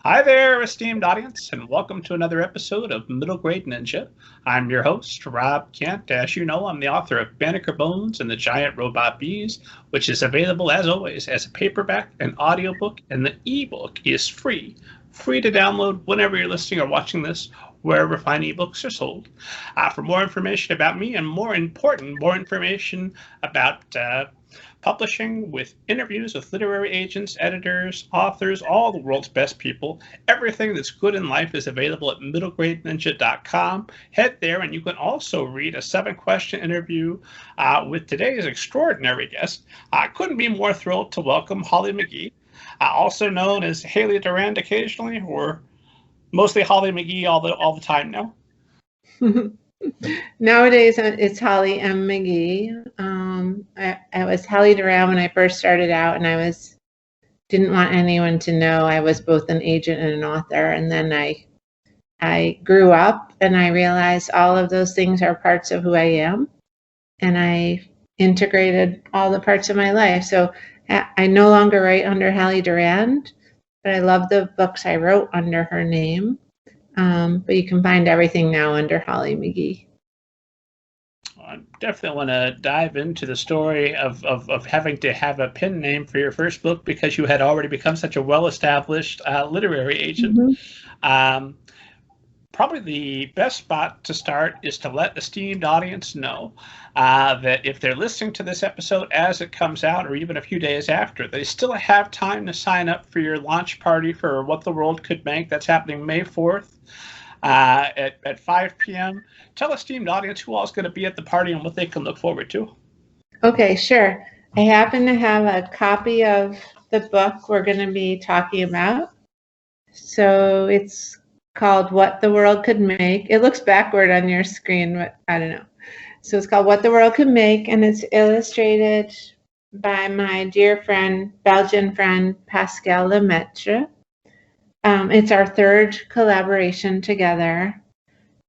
Hi there, esteemed audience, and welcome to another episode of Middle Grade Ninja. I'm your host, Rob Kent. As you know, I'm the author of Banneker Bones and the Giant Robot Bees, which is available, as always, as a paperback, an audiobook, and the ebook is free to download whenever you're listening or watching this, wherever fine ebooks are sold. For more information about me and more important, more information about publishing with interviews with literary agents, editors, authors, all the world's best people. Everything that's good in life is available at middlegradeninja.com. Head there, and you can also read a 7-question interview with today's extraordinary guest. I couldn't be more thrilled to welcome Holly McGhee, also known as Haley Durand occasionally, or mostly Holly McGhee all the time now. Nowadays, it's Holly M. McGhee. I was Holly Durand when I first started out, and didn't want anyone to know I was both an agent and an author. And then I grew up, and I realized all of those things are parts of who I am, and I integrated all the parts of my life. So I no longer write under Holly Durand, but I love the books I wrote under her name. But you can find everything now under Holly McGhee. I definitely want to dive into the story of having to have a pen name for your first book because you had already become such a well-established literary agent. Mm-hmm. Probably the best spot to start is to let the esteemed audience know that if they're listening to this episode as it comes out, or even a few days after, they still have time to sign up for your launch party for What the World Could Make. That's happening May 4th at 5 p.m. Tell the esteemed audience who all is going to be at the party and what they can look forward to. Okay, sure. I happen to have a copy of the book we're going to be talking about. So it's called What the World Could Make. It looks backward on your screen, but I don't know. So it's called What the World Could Make, and it's illustrated by my dear friend, Belgian friend, Pascal Lemaitre. It's our third collaboration together,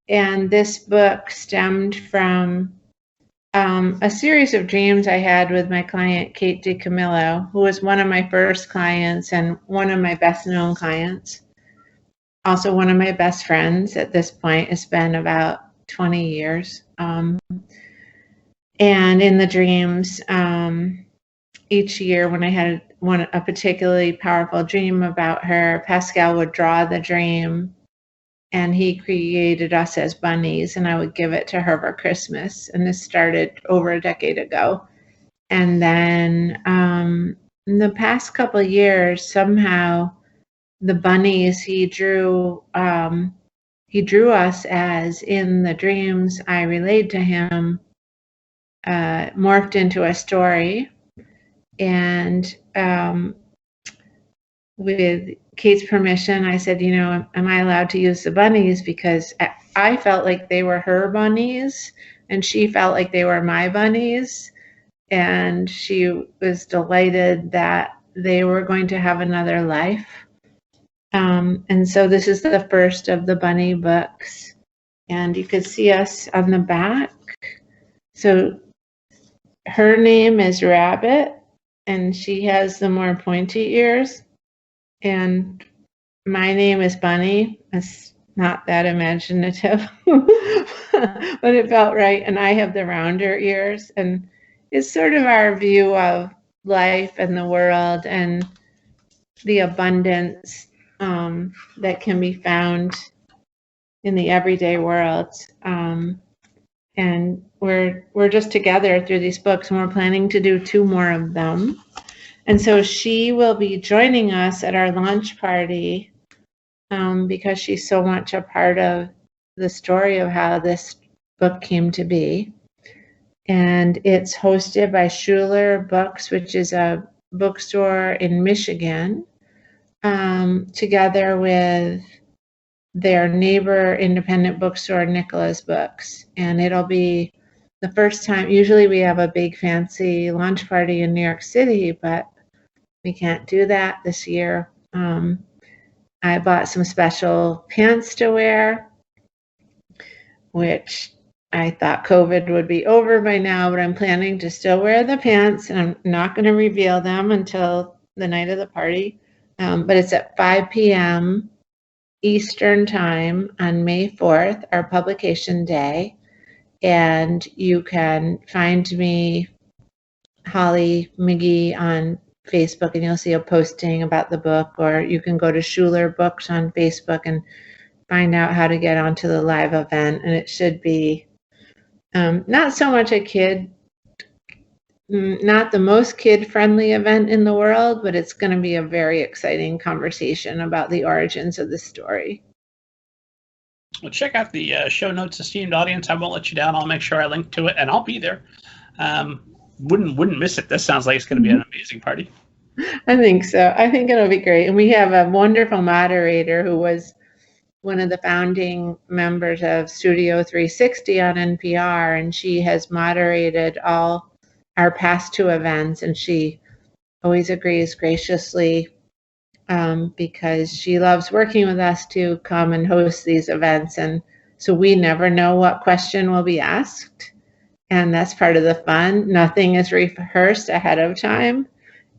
and this book stemmed from a series of dreams I had with my client, Kate DiCamillo, who was one of my first clients and one of my best-known clients. Also one of my best friends at this point. It's been about 20 years. And in the dreams, each year when I had a particularly powerful dream about her, Pascal would draw the dream, and he created us as bunnies, and I would give it to her for Christmas. And this started over a decade ago. And then in the past couple of years, somehow the bunnies he drew us as in the dreams I relayed to him morphed into a story. And with Kate's permission, I said, am I allowed to use the bunnies? Because I felt like they were her bunnies, and she felt like they were my bunnies. And she was delighted that they were going to have another life. And so this is the first of the bunny books. And you could see us on the back. So her name is Rabbit, and she has the more pointy ears. And my name is Bunny. It's not that imaginative, but it felt right. And I have the rounder ears. And it's sort of our view of life and the world and the abundance that can be found in the everyday world. And we're just together through these books, and we're planning to do 2 more of them. And so she will be joining us at our launch party because she's so much a part of the story of how this book came to be. And it's hosted by Schuler Books, which is a bookstore in Michigan, together with their neighbor independent bookstore, Nicola's Books. And it'll be the first time. Usually we have a big fancy launch party in New York City, but we can't do that this year. I bought some special pants to wear, which I thought COVID would be over by now, but I'm planning to still wear the pants, and I'm not going to reveal them until the night of the party. but it's at 5 p.m. Eastern Time on May 4th, our publication day. And you can find me, Holly McGhee, on Facebook, and you'll see a posting about the book, or you can go to Schuler Books on Facebook and find out how to get onto the live event. And it should be not so much not the most kid-friendly event in the world, but it's going to be a very exciting conversation about the origins of the story. Well, check out the show notes, esteemed audience. I won't let you down. I'll make sure I link to it, and I'll be there. Wouldn't miss it. This sounds like it's going to be an amazing party. I think so. I think it'll be great. And we have a wonderful moderator who was one of the founding members of Studio 360 on NPR, and she has moderated all our past 2 events, and she always agrees graciously because she loves working with us to come and host these events. And so we never know what question will be asked, and that's part of the fun. Nothing is rehearsed ahead of time,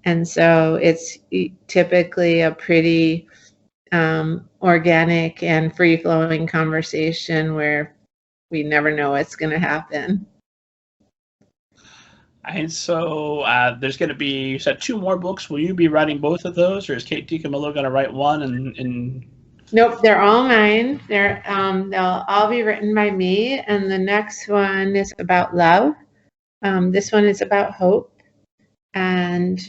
and so it's typically a pretty organic and free-flowing conversation where we never know what's going to happen. And so there's going to be, you said 2 more books. Will you be writing both of those, or is Kate DiCamillo going to write one? And Nope, they're all mine. They'll all be written by me, and the next one is about love. This one is about hope, and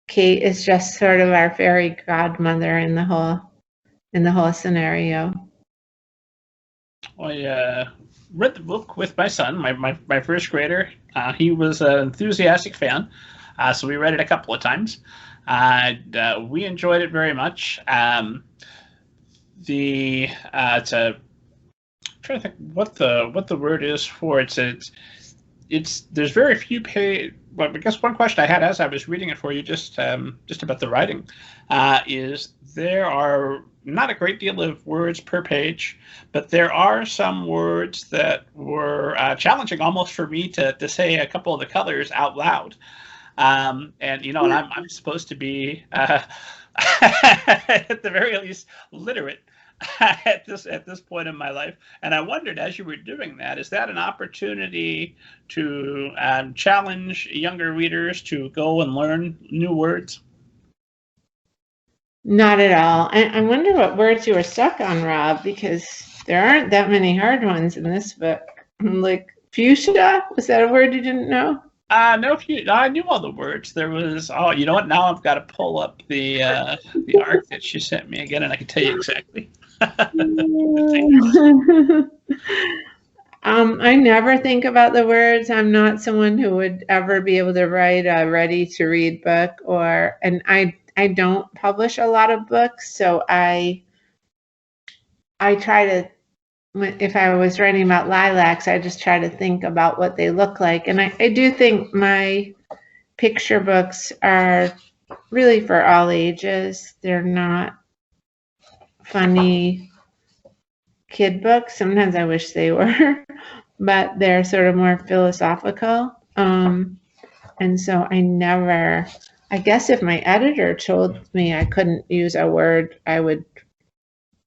Kate is just sort of our fairy godmother in the whole scenario. I read the book with my son, my first grader. He was an enthusiastic fan, so we read it a couple of times. We enjoyed it very much. It's a, I'm trying to think what the word is for it. It's there's very few Well, I guess one question I had as I was reading it for you, just about the writing, is there are not a great deal of words per page, but there are some words that were challenging almost for me to say a couple of the colors out loud. And I'm supposed to be at the very least literate at this point in my life. And I wondered, as you were doing that, is that an opportunity to challenge younger readers to go and learn new words? Not at all. I wonder what words you were stuck on, Rob, because there aren't that many hard ones in this book. Like fuchsia, was that a word you didn't know? No, I knew all the words. There was, you know what? Now I've got to pull up the arc that she sent me again, and I can tell you exactly. I never think about the words. I'm not someone who would ever be able to write a ready-to-read book, and I don't publish a lot of books, so I try to, if I was writing about lilacs, I just try to think about what they look like. And I do think my picture books are really for all ages. They're not funny kid books. Sometimes I wish they were, but they're sort of more philosophical. And so I guess if my editor told me I couldn't use a word, I would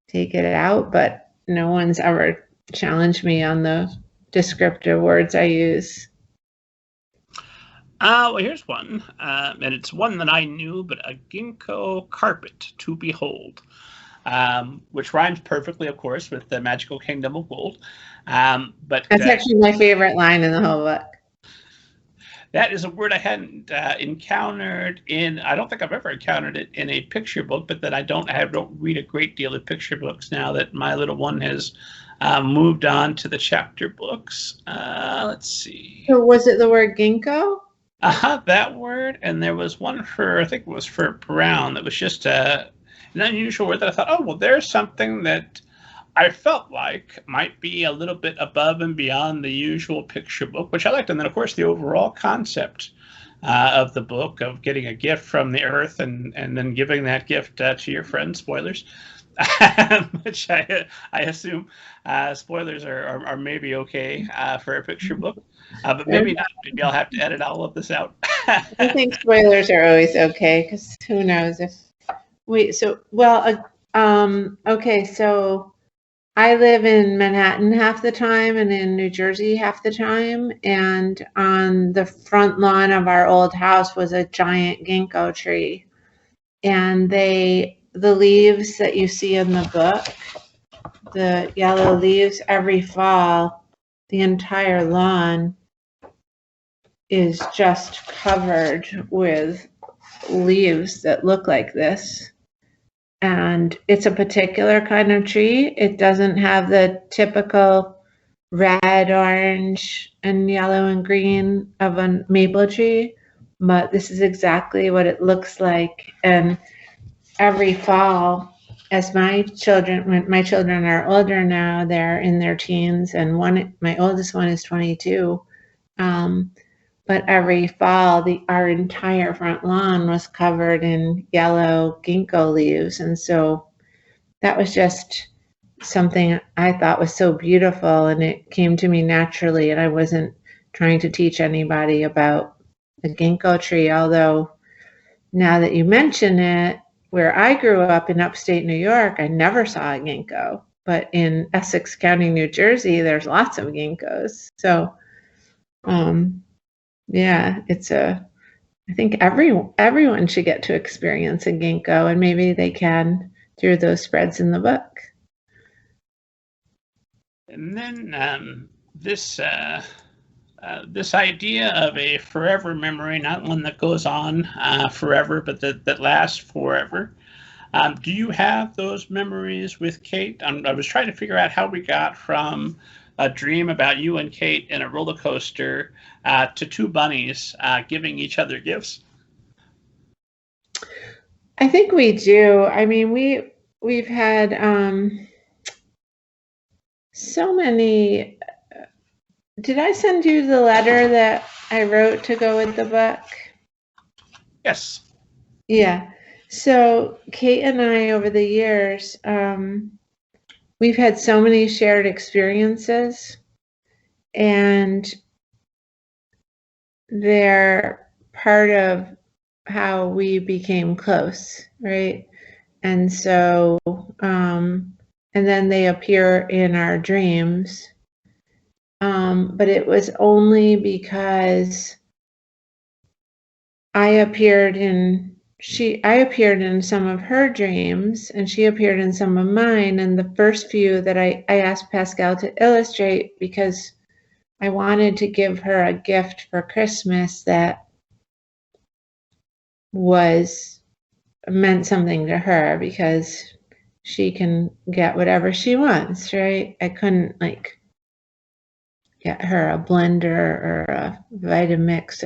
take it out, but no one's ever challenged me on the descriptive words I use. Well, here's one, and it's one that I knew, but a ginkgo carpet to behold, which rhymes perfectly, of course, with the magical kingdom of gold. But that's actually my favorite line in the whole book. That is a word I hadn't encountered I don't think I've ever encountered it in a picture book, but that I don't read a great deal of picture books now that my little one has moved on to the chapter books. Let's see. So was it the word ginkgo? That word, and there was one I think it was for brown, that was just an unusual word that I thought, oh, well, there's something that I felt like might be a little bit above and beyond the usual picture book, which I liked. And then, of course, the overall concept of the book of getting a gift from the earth and then giving that gift to your friend, spoilers, which I assume spoilers are maybe okay for a picture book. But maybe not. Maybe I'll have to edit all of this out. I think spoilers are always okay, because who knows if okay, so I live in Manhattan half the time and in New Jersey half the time, and on the front lawn of our old house was a giant ginkgo tree, and the leaves that you see in the book, the yellow leaves, every fall, the entire lawn is just covered with leaves that look like this. And it's a particular kind of tree. It doesn't have the typical red, orange, and yellow and green of a maple tree, but this is exactly what it looks like. And every fall, as my children are older now, they're in their teens, and my oldest one is 22. But every fall, our entire front lawn was covered in yellow ginkgo leaves. And so that was just something I thought was so beautiful, and it came to me naturally, and I wasn't trying to teach anybody about a ginkgo tree, although now that you mention it, where I grew up in upstate New York, I never saw a ginkgo, but in Essex County, New Jersey, there's lots of ginkgos. So, yeah, I think everyone should get to experience a ginkgo, and maybe they can through those spreads in the book. And then this idea of a forever memory, not one that goes on forever, but that lasts forever. Do you have those memories with Kate? I was trying to figure out how we got from a dream about you and Kate in a roller coaster to two bunnies giving each other gifts. I think we do. I mean, we've had so many. Did I send you the letter that I wrote to go with the book? Yes. Yeah. So Kate and I, over the years, we've had so many shared experiences, and they're part of how we became close, right? And so, and then they appear in our dreams. But it was only because I appeared in some of her dreams, and she appeared in some of mine. And the first few that I asked Pascal to illustrate, because I wanted to give her a gift for Christmas that meant something to her, because she can get whatever she wants, right? I couldn't get her a blender or a Vitamix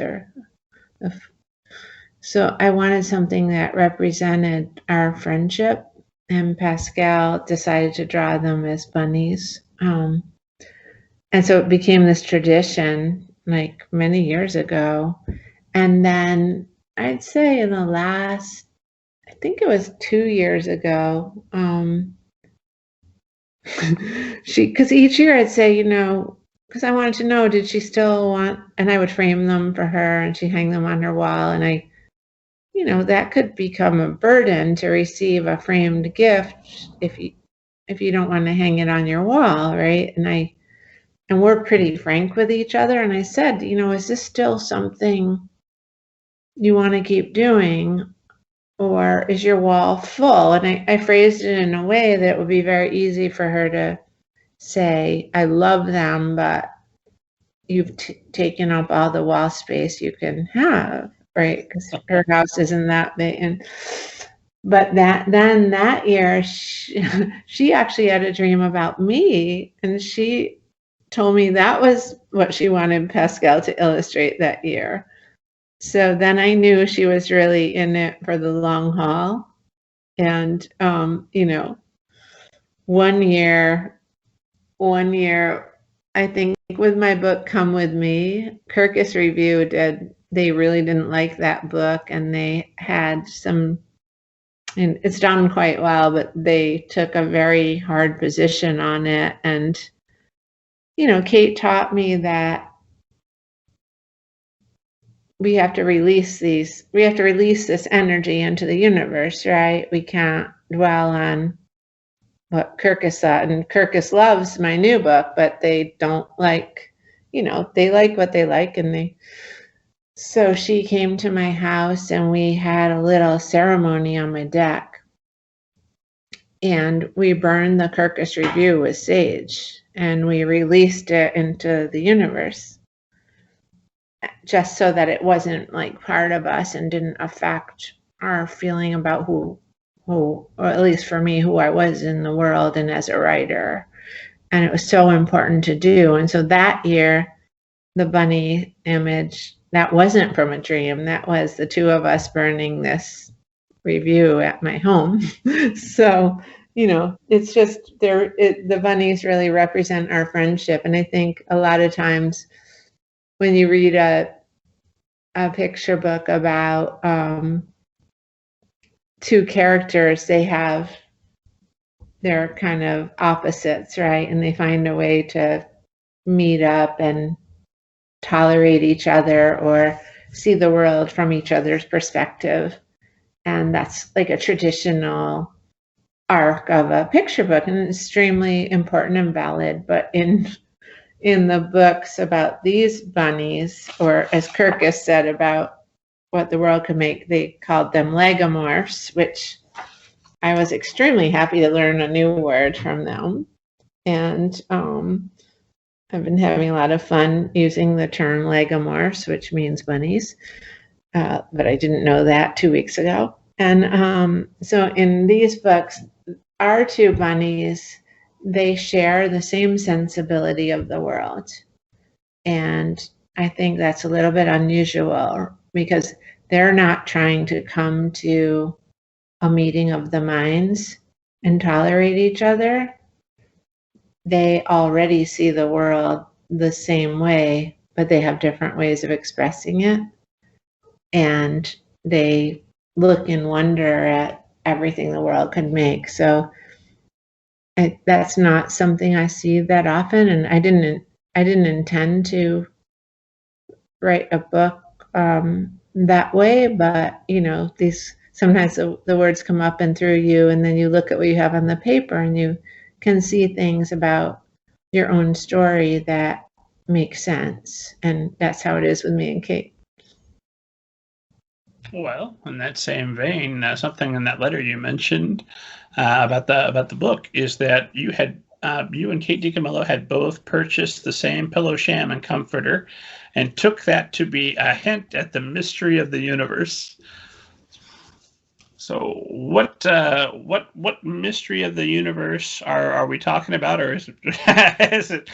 so I wanted something that represented our friendship, and Pascal decided to draw them as bunnies. And so it became this tradition many years ago. And then I'd say in the last, I think it was 2 years ago, because each year I'd say, because I wanted to know, did she still want, and I would frame them for her and she'd hang them on her wall. And that could become a burden to receive a framed gift if you don't want to hang it on your wall, right? And we're pretty frank with each other. And I said, is this still something you want to keep doing, or is your wall full? And I phrased it in a way that would be very easy for her to say, I love them, but you've taken up all the wall space you can have, right? Because her house isn't that big. But that year, she actually had a dream about me, and she told me that was what she wanted Pascal to illustrate that year. So then I knew she was really in it for the long haul. And, one year, I think with my book, Come With Me, Kirkus Review they really didn't like that book, and they had and it's done quite well, but they took a very hard position on it. And, Kate taught me that we have to release this energy into the universe, right? We can't dwell on what Kirkus thought. And Kirkus loves my new book, but they don't like, they like what they like. So she came to my house and we had a little ceremony on my deck. And we burned the Kirkus Review with sage and we released it into the universe, just so that it wasn't like part of us and didn't affect our feeling about who, or at least for me, who I was in the world and as a writer. And it was so important to do. And so that year, the bunny image, that wasn't from a dream. That was the two of us burning this review at my home. So, it's just the bunnies really represent our friendship. And I think a lot of times when you read a picture book about two characters, they're kind of opposites, right? And they find a way to meet up and tolerate each other or see the world from each other's perspective. And that's like a traditional arc of a picture book and extremely important and valid. But in the books about these bunnies, or as Kirkus said about what the world could make, they called them legomorphs, which I was extremely happy to learn a new word from them. And I've been having a lot of fun using the term legomorphs, which means bunnies, but I didn't know that 2 weeks ago. And so in these books, our two bunnies, they share the same sensibility of the world. And I think that's a little bit unusual because they're not trying to come to a meeting of the minds and tolerate each other. They already see the world the same way, but they have different ways of expressing it. And they look in wonder at everything the world could make. So that's not something I see that often. And I didn't intend to write a book that way, but these sometimes the words come up and through you, and then you look at what you have on the paper and you can see things about your own story that make sense. And that's how it is with me and Kate. Well, in that same vein, something in that letter you mentioned about the book is that you and Kate DiCamillo had both purchased the same pillow, sham, and comforter, and took that to be a hint at the mystery of the universe. So, what mystery of the universe are we talking about, or is it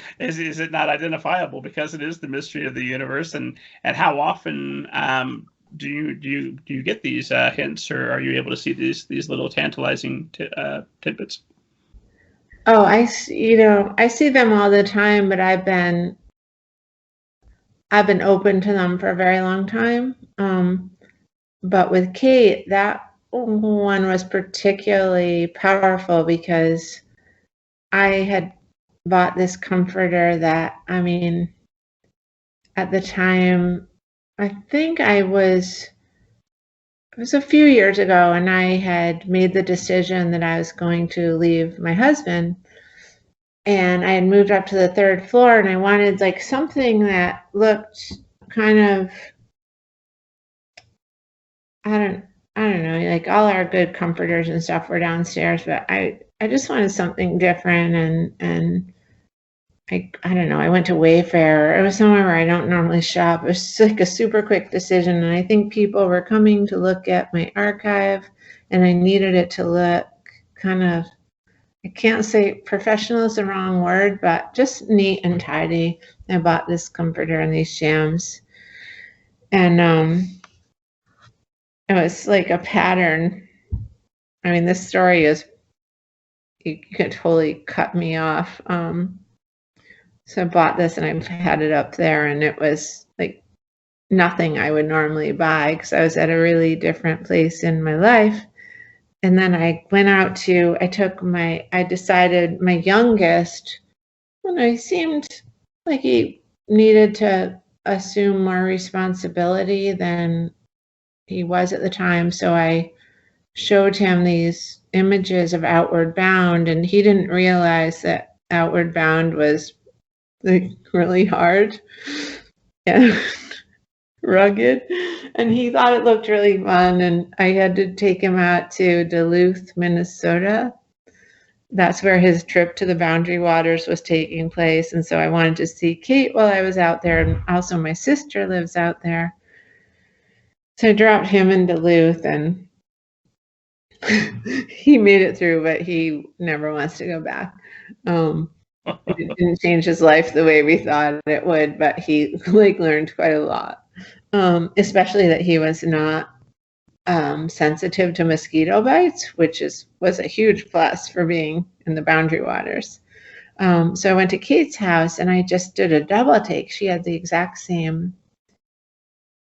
not identifiable because it is the mystery of the universe? And how often do you get these hints, or are you able to see these little tantalizing tidbits? Oh, I see them all the time, but I've been open to them for a very long time. But with Kate, that one was particularly powerful because I had bought this comforter that, at the time, I think it was a few years ago, and I had made the decision that I was going to leave my husband, and I had moved up to the 3rd floor, and I wanted like something that looked kind of, I don't know, like all our good comforters and stuff were downstairs, but I just wanted something different, and I don't know, I went to Wayfair. It was somewhere where I don't normally shop. It was like a super quick decision, and I think people were coming to look at my archive, and I needed it to look kind of, I can't say professional is the wrong word, but just neat and tidy. I bought this comforter and these shams, and it was like a pattern. This story is, you could totally cut me off. So I bought this and I've had it up there, and it was like nothing I would normally buy because I was at a really different place in my life. And then I went out I decided my youngest, he seemed like he needed to assume more responsibility than he was at the time. So I showed him these images of Outward Bound, and he didn't realize that Outward Bound was like really hard and rugged, and he thought it looked really fun. And I had to take him out to Duluth, Minnesota. That's where his trip to the Boundary Waters was taking place. And so I wanted to see Kate while I was out there, and also my sister lives out there. So I dropped him in Duluth, and he made it through, but he never wants to go back. It didn't change his life the way we thought it would, but he like learned quite a lot, especially that he was not sensitive to mosquito bites, which was a huge plus for being in the Boundary Waters. So I went to Kate's house, and I just did a double take. She had the exact same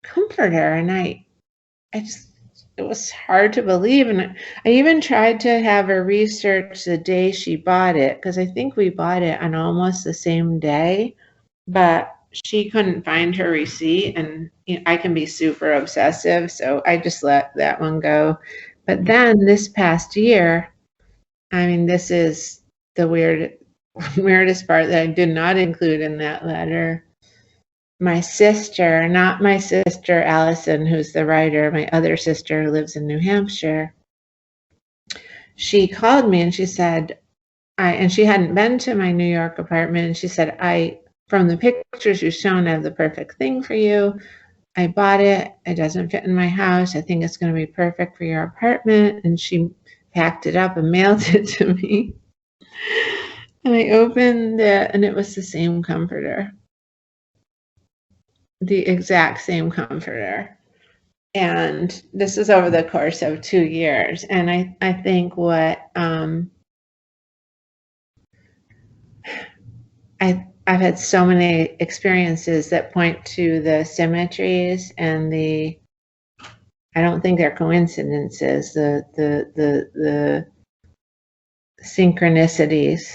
comforter, and it was hard to believe. And I even tried to have her research the day she bought it, because I think we bought it on almost the same day, but she couldn't find her receipt, and I can be super obsessive, so I just let that one go. But then this past year, I mean, this is the weirdest part that I did not include in that letter. My sister, not my sister Allison, who's the writer, my other sister who lives in New Hampshire, she called me and she said, and she hadn't been to my New York apartment, and she said, from the pictures you've shown, I have the perfect thing for you. I bought it. It doesn't fit in my house. I think it's going to be perfect for your apartment. And she packed it up and mailed it to me. And I opened it, and it was the same comforter. The exact same comforter. And this is over the course of 2 years. And I think what I've had so many experiences that point to the symmetries and I don't think they're coincidences, the synchronicities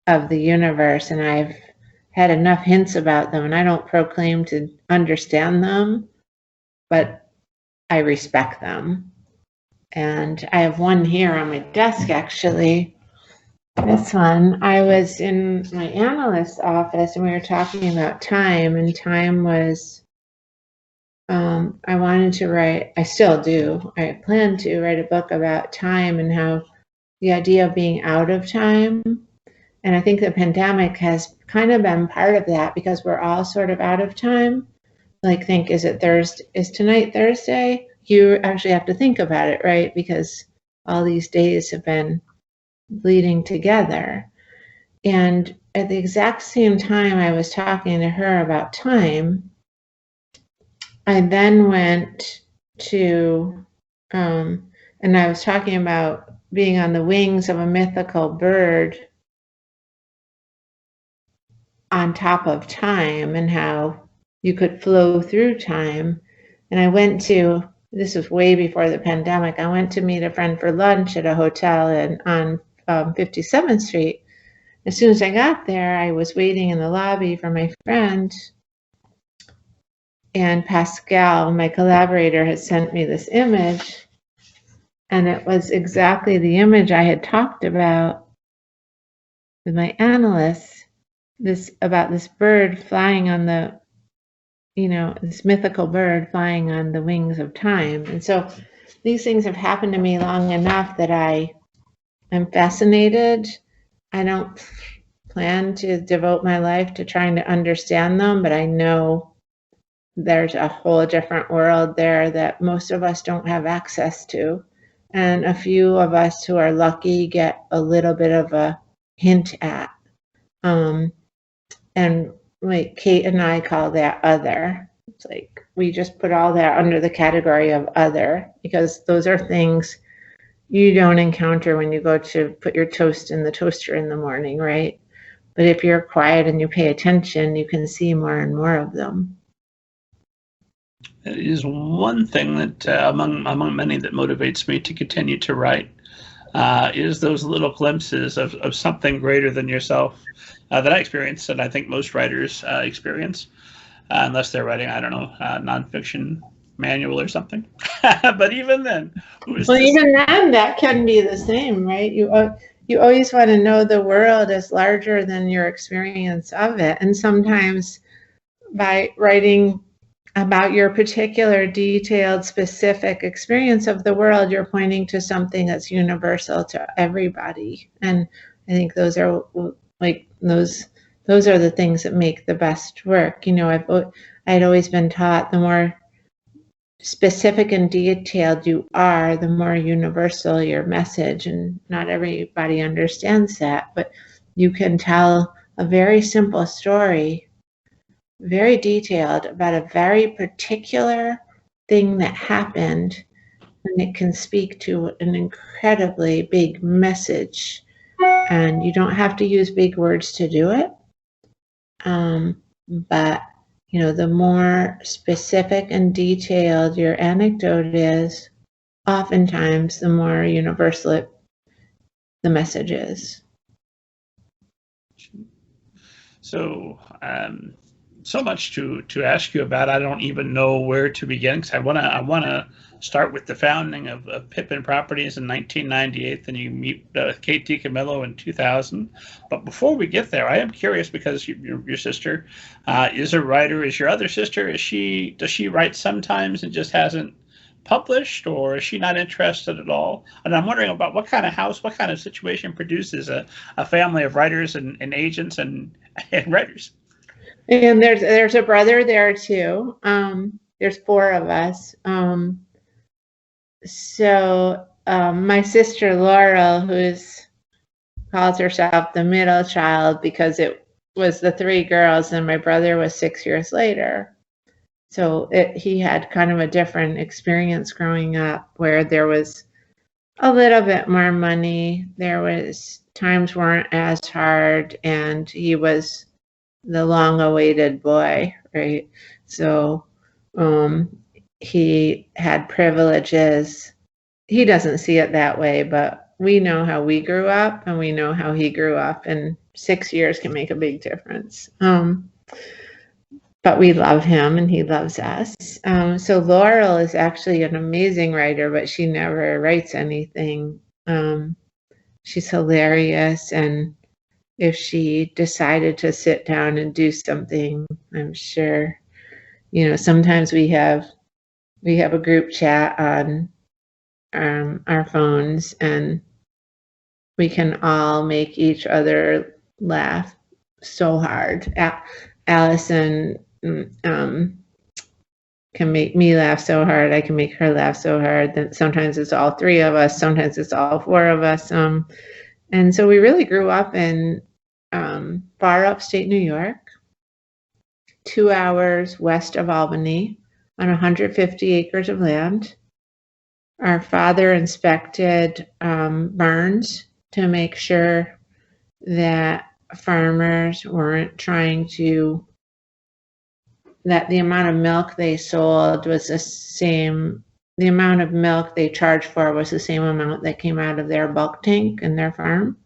of the universe. And I've had enough hints about them, and I don't proclaim to understand them, but I respect them. And I have one here on my desk, actually. This one, I was in my analyst's office, and we were talking about time, and time was, I wanted to write, I still do, I plan to write a book about time and how the idea of being out of time. And I think the pandemic has kind of been part of that, because we're all sort of out of time. Like, think, is tonight Thursday? You actually have to think about it, right? Because all these days have been bleeding together. And at the exact same time I was talking to her about time, I then went to, and I was talking about being on the wings of a mythical bird on top of time, and how you could flow through time. And I went to, this was way before the pandemic, I went to meet a friend for lunch at a hotel on 57th Street. As soon as I got there, I was waiting in the lobby for my friend, and Pascal, my collaborator, had sent me this image, and it was exactly the image I had talked about with my analysts, about this bird flying on the, this mythical bird flying on the wings of time. And so these things have happened to me long enough that I'm fascinated. I don't plan to devote my life to trying to understand them, but I know there's a whole different world there that most of us don't have access to. And a few of us who are lucky get a little bit of a hint at. And like Kate and I call that other. It's like we just put all that under the category of other, because those are things you don't encounter when you go to put your toast in the toaster in the morning, right? But if you're quiet and you pay attention, you can see more and more of them. It is one thing that among many that motivates me to continue to write is those little glimpses of something greater than yourself that I experience, and I think most writers experience. unless they're writing, I don't know, nonfiction manual or something. But even then, even then, that can be the same, right? You always want to know the world is larger than your experience of it, and sometimes by writing about your particular detailed, specific experience of the world, you're pointing to something that's universal to everybody. And I think those are like those are the things that make the best work. You know, I'd always been taught the more specific and detailed you are, the more universal your message. And not everybody understands that, but you can tell a very simple story, very detailed, about a very particular thing that happened, and it can speak to an incredibly big message. And you don't have to use big words to do it. But you know, the more specific and detailed your anecdote is, oftentimes the more universal the message is. So, so much to ask you about. I don't even know where to begin, because I wanna start with the founding of Pippin Properties in 1998. Then you meet Kate DiCamillo in 2000. But before we get there, I am curious, because your sister is a writer. Is your other sister? Does she write sometimes and just hasn't published, or is she not interested at all? And I'm wondering about what kind of situation produces a family of writers and agents and writers. And there's a brother there too. There's 4 of us. So my sister Laurel, who calls herself the middle child because it was the 3 girls, and my brother was 6 years later. So he had kind of a different experience growing up, where there was a little bit more money. There was times weren't as hard, and he was the long-awaited boy, right? So he had privileges. He doesn't see it that way, but we know how we grew up, and we know how he grew up, and 6 years can make a big difference. But we love him, and he loves us. So Laurel is actually an amazing writer, but she never writes anything. She's hilarious, and if she decided to sit down and do something, I'm sure, you know, sometimes we have a group chat on our phones, and we can all make each other laugh so hard. Allison can make me laugh so hard. I can make her laugh so hard that sometimes it's all 3 of us, sometimes it's all 4 of us. And so we really grew up in far upstate New York, 2 hours west of Albany, on 150 acres of land. Our father inspected barns to make sure that farmers weren't trying to, that the amount of milk they sold was the same, the amount of milk they charged for was the same amount that came out of their bulk tank in their farm.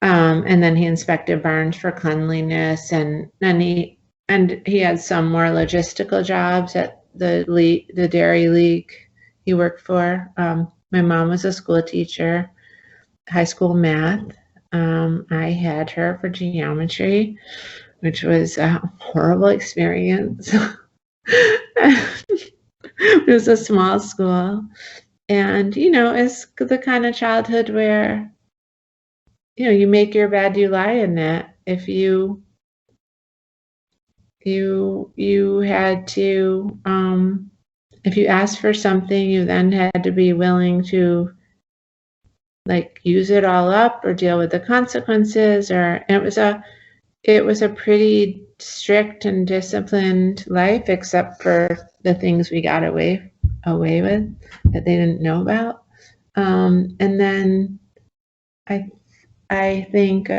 And then he inspected barns for cleanliness, and he had some more logistical jobs at the dairy league he worked for. My mom was a school teacher, high school math. I had her for geometry, which was a horrible experience. It was a small school, and you know, it's the kind of childhood where, you know, you make your bed, you lie in it. If you had to, if you asked for something, you then had to be willing to, like, use it all up or deal with the consequences. And it was a pretty strict and disciplined life, except for the things we got away with that they didn't know about. And then I think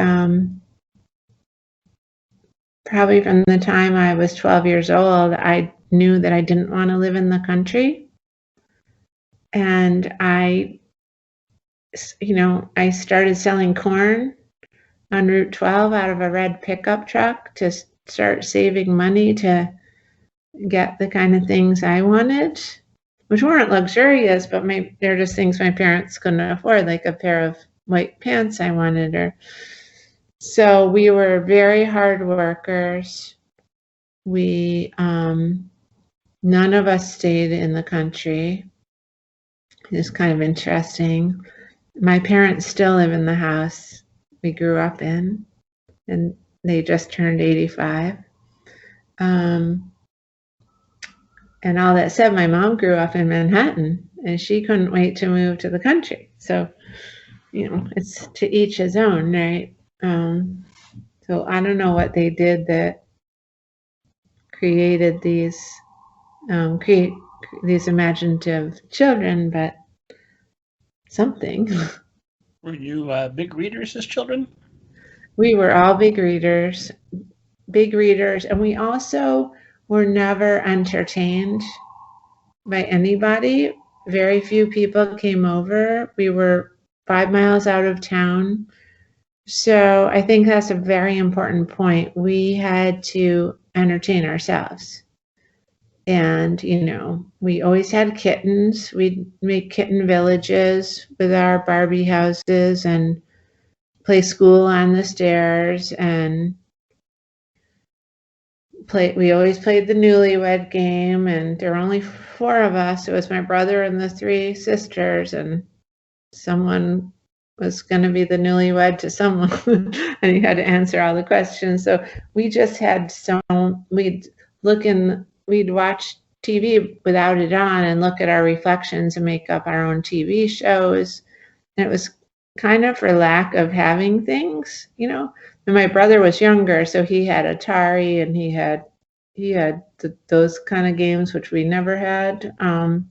probably from the time I was 12 years old, I knew that I didn't want to live in the country. And I started selling corn on Route 12 out of a red pickup truck to start saving money to get the kind of things I wanted, which weren't luxurious, but they're just things my parents couldn't afford, like a pair of white pants I wanted. So we were very hard workers. We, none of us stayed in the country. It's kind of interesting. My parents still live in the house we grew up in, and they just turned 85. And all that said, my mom grew up in Manhattan, and she couldn't wait to move to the country. So, it's to each his own, right? So I don't know what they did that created these imaginative children, but something. Were you big readers as children? We were all big readers, and we also were never entertained by anybody. Very few people came over. We were 5 miles out of town. So I think that's a very important point. We had to entertain ourselves. And, we always had kittens. We'd make kitten villages with our Barbie houses and play school on the stairs and we always played the newlywed game, and there were only 4 of us. It was my brother and the 3 sisters, and someone was going to be the newlywed to someone, and he had to answer all the questions. So we just had we'd watch TV without it on and look at our reflections and make up our own TV shows. And it was kind of for lack of having things, And my brother was younger, so he had Atari, and he had those kind of games, which we never had. There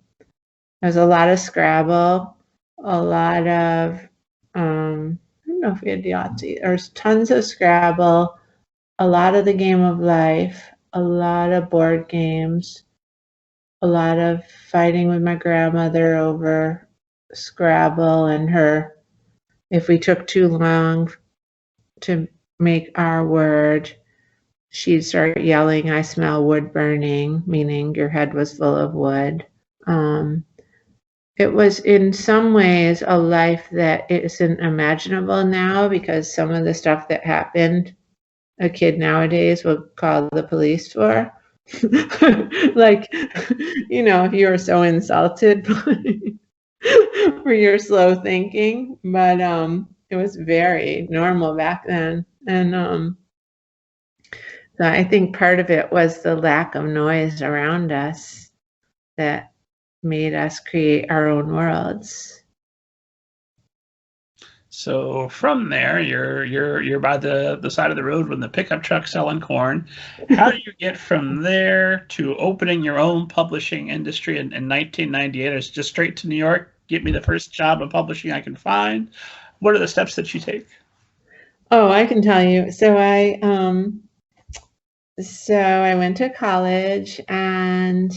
was a lot of Scrabble, a lot of I don't know if we had Yahtzee. There was tons of Scrabble, a lot of the Game of Life, a lot of board games, a lot of fighting with my grandmother over Scrabble and her. If we took too long to make our word, she'd start yelling, "I smell wood burning," meaning your head was full of wood. It was in some ways a life that isn't imaginable now, because some of the stuff that happened, a kid nowadays would call the police for. Like, if you were so insulted for your slow thinking. But it was very normal back then. And so I think part of it was the lack of noise around us that made us create our own worlds. So from there, you're by the side of the road with the pickup truck selling corn. How do you get from there to opening your own publishing industry in 1998? Is it just straight to New York? Get me the first job of publishing I can find. What are the steps that you take? Oh, I can tell you. So I went to college, and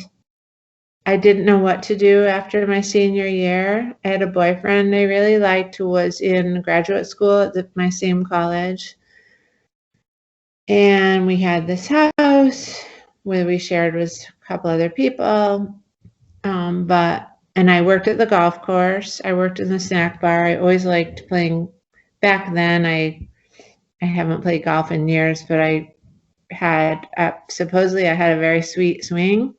I didn't know what to do after my senior year. I had a boyfriend I really liked who was in graduate school at my same college. And we had this house where we shared with a couple other people. And I worked at the golf course. I worked in the snack bar. I always liked playing. Back then, I haven't played golf in years, but I had supposedly I had a very sweet swing.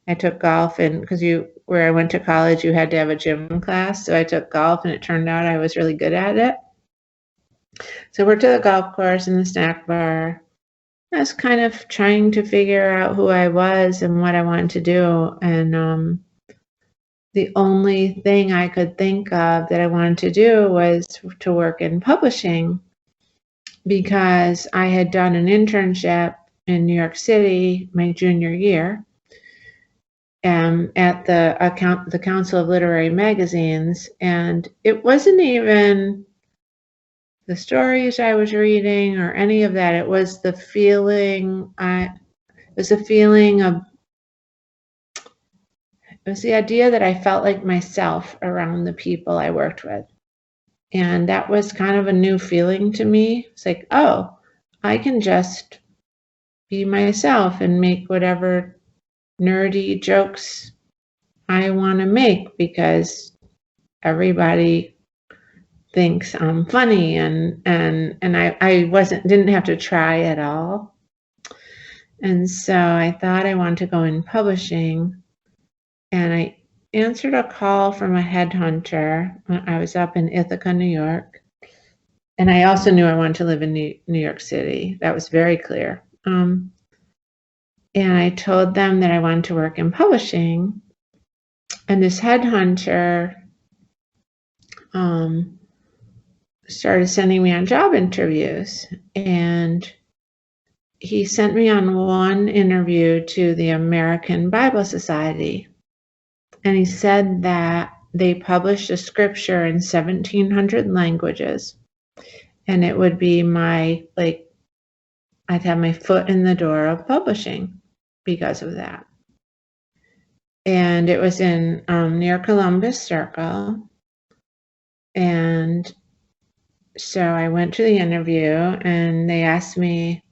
I took golf, and because where I went to college, you had to have a gym class. So I took golf, and it turned out I was really good at it. So I worked at the golf course and the snack bar. I was kind of trying to figure out who I was and what I wanted to do. And the only thing I could think of that I wanted to do was to work in publishing, because I had done an internship in New York City my junior year. At the Council of Literary Magazines, and it wasn't even the stories I was reading or any of that. It was the feeling. It was the idea that I felt like myself around the people I worked with, and that was kind of a new feeling to me. It's like, oh, I can just be myself and make whatever nerdy jokes I want to make, because everybody thinks I'm funny, and I didn't have to try at all. And so I thought I wanted to go in publishing, and I answered a call from a headhunter. I was up in Ithaca, New York, and I also knew I wanted to live in New York City. That was very clear. And I told them that I wanted to work in publishing, and this headhunter started sending me on job interviews, and he sent me on one interview to the American Bible Society, and he said that they published a scripture in 1,700 languages, and it would be my, like, I'd have my foot in the door of publishing because of that. And it was in near Columbus Circle. And so I went to the interview, and they asked me,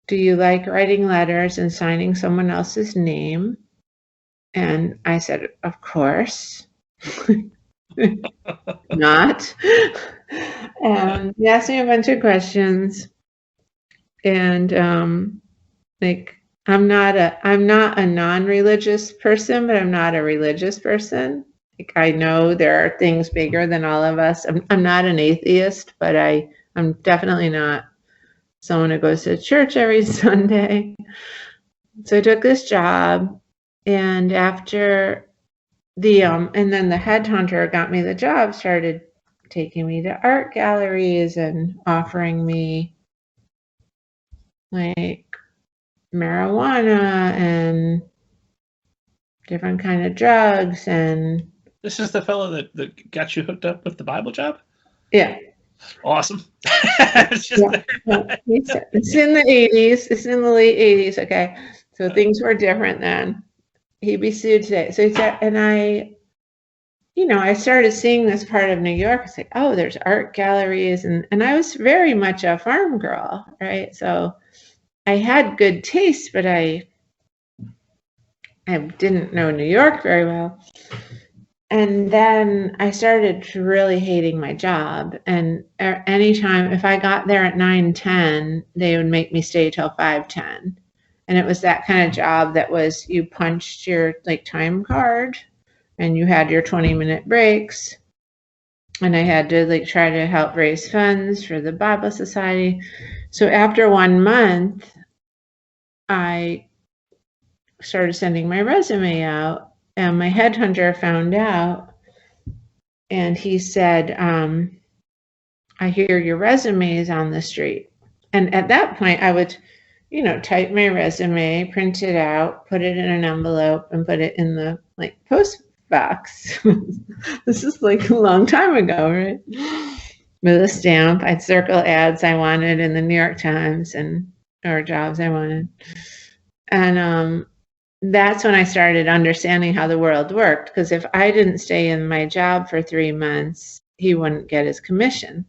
do you like writing letters and signing someone else's name? And I said, of course. Not. And they asked me a bunch of questions. And like, I'm not a non-religious person, but I'm not a religious person. Like, I know there are things bigger than all of us. I'm not an atheist, but I'm definitely not someone who goes to church every Sunday. So I took this job, and after and then the headhunter got me the job, started taking me to art galleries and offering me like marijuana and different kind of drugs. And this is the fellow that got you hooked up with the Bible job? Yeah. Awesome. It's just It's in the 80s. It's in the late 80s. Okay. So things were different then. He'd be sued today. So he said, and I started seeing this part of New York. It's like, oh, there's art galleries. And I was very much a farm girl, right? So I had good taste, but I didn't know New York very well. And then I started really hating my job. And anytime, if I got there at 9:10, they would make me stay till 5:10. And it was that kind of job that was, you punched your like time card and you had your 20-minute breaks. And I had to like try to help raise funds for the Bible Society. So after 1 month, I started sending my resume out, and my headhunter found out, and he said, I hear your resume is on the street. And at that point, I would, type my resume, print it out, put it in an envelope, and put it in the like post box. This is like a long time ago, right? With a stamp. I'd circle ads I wanted in the New York Times or jobs I wanted. And that's when I started understanding how the world worked, because if I didn't stay in my job for 3 months, he wouldn't get his commission.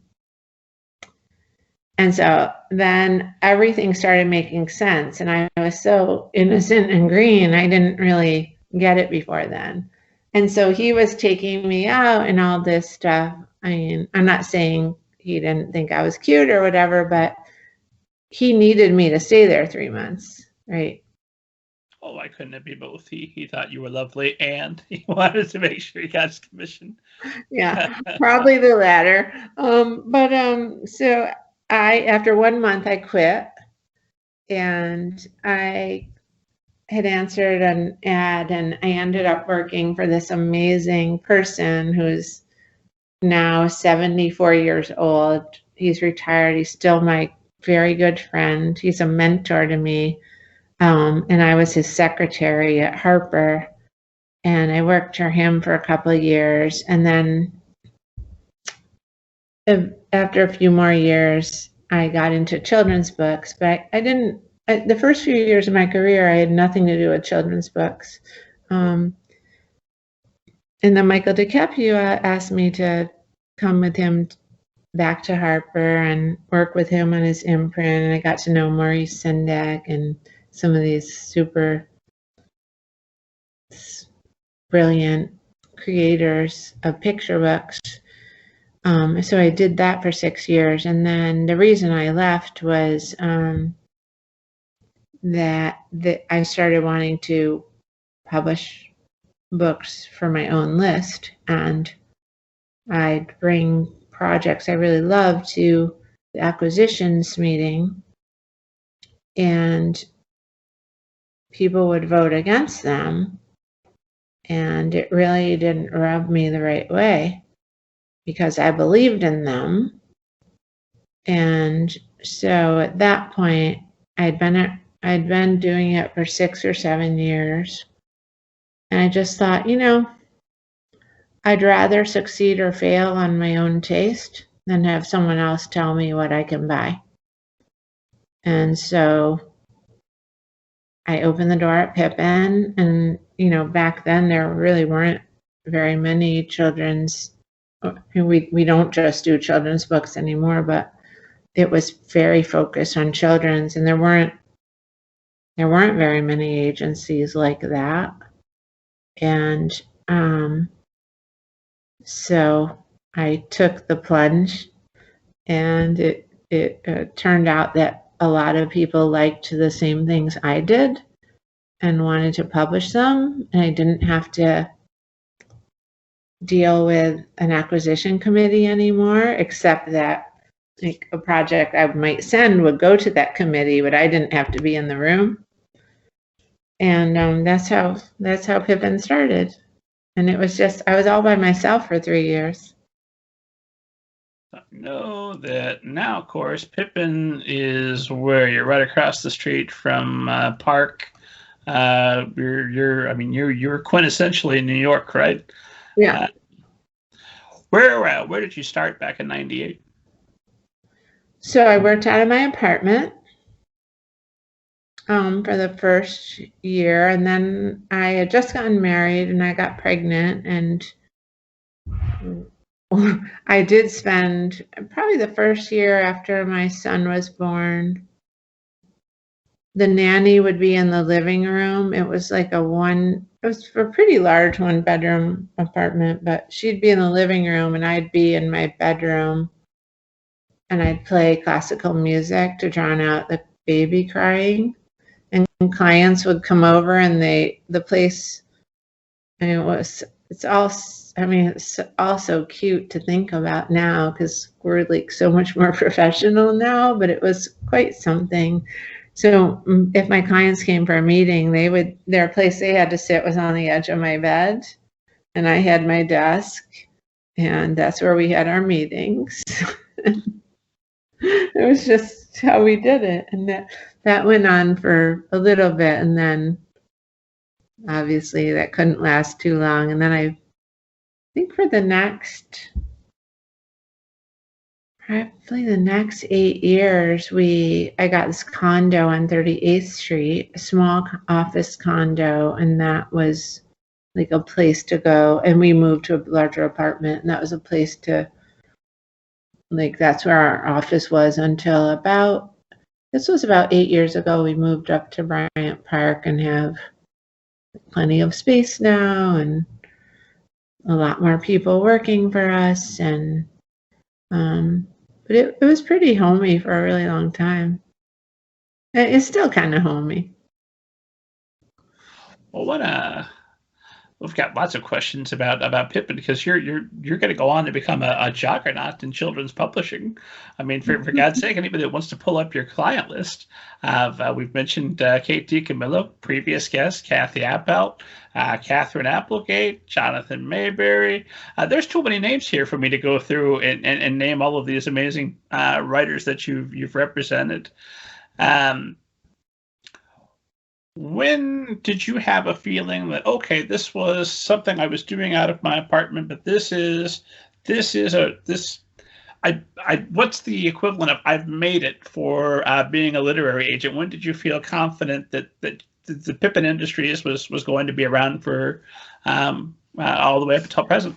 And so then everything started making sense, and I was so innocent and green, I didn't really get it before then. And so he was taking me out and all this stuff. I mean, I'm not saying he didn't think I was cute or whatever, but he needed me to stay there 3 months, right? Oh, why couldn't it be both? He thought you were lovely, and he wanted to make sure he got his commission. Yeah, probably the latter. So after 1 month, I quit, and I had answered an ad, and I ended up working for this amazing person who's now 74 years old. He's retired. He's still my very good friend. He's a mentor to me. And I was his secretary at Harper, and I worked for him for a couple of years. And then after a few more years, I got into children's books, but the first few years of my career, I had nothing to do with children's books. And then Michael DiCapillo asked me to come with him back to Harper and work with him on his imprint. And I got to know Maurice Sendak and some of these super brilliant creators of picture books. So I did that for 6 years. And then the reason I left was that I started wanting to publish books for my own list. And I'd bring projects I really loved to the acquisitions meeting, and people would vote against them. And it really didn't rub me the right way because I believed in them. And so at that point, I'd been doing it for 6 or 7 years. And I just thought, I'd rather succeed or fail on my own taste than have someone else tell me what I can buy. And so I opened the door at Pippin, and back then there really weren't very many children's. We don't just do children's books anymore, but it was very focused on children's, and there weren't very many agencies like that. And so I took the plunge, and it turned out that a lot of people liked the same things I did and wanted to publish them, and I didn't have to deal with an acquisition committee anymore, except that like a project I might send would go to that committee, but I didn't have to be in the room. And that's how Pippin started. And it was I was all by myself for 3 years. I know that now, of course, Pippin is where you're right across the street from Park. You're quintessentially in New York, right? Yeah. Where did you start back in '98? So I worked out of my apartment for the first year, and then I had just gotten married and I got pregnant, and I did spend probably the first year after my son was born. The nanny would be in the living room. It was like it was a pretty large 1-bedroom apartment, but she'd be in the living room and I'd be in my bedroom, and I'd play classical music to drown out the baby crying. And clients would come over, and the place, it's all so cute to think about now because we're like so much more professional now, but it was quite something. So if my clients came for a meeting, their place they had to sit was on the edge of my bed, and I had my desk, and that's where we had our meetings. It was just how we did it. And that went on for a little bit, and then obviously that couldn't last too long. And then I think for probably the next 8 years, I got this condo on 38th Street, a small office condo, and that was like a place to go. And we moved to a larger apartment, and that was a place that's where our office was until this was about 8 years ago. We moved up to Bryant Park and have plenty of space now and a lot more people working for us. And but it was pretty homey for a really long time. It's still kind of homey. Well, we've got lots of questions about Pippin because you're going to go on to become a juggernaut in children's publishing. I mean, for God's sake, anybody that wants to pull up your client list, we've mentioned Kate DiCamillo, previous guest, Kathy Appelt, Catherine Applegate, Jonathan Mayberry. There's too many names here for me to go through and name all of these amazing writers that you've represented. When did you have a feeling that, okay, this was something I was doing out of my apartment, but what's the equivalent of I've made it for being a literary agent? When did you feel confident that the Pippin Industries was going to be around for all the way up until present?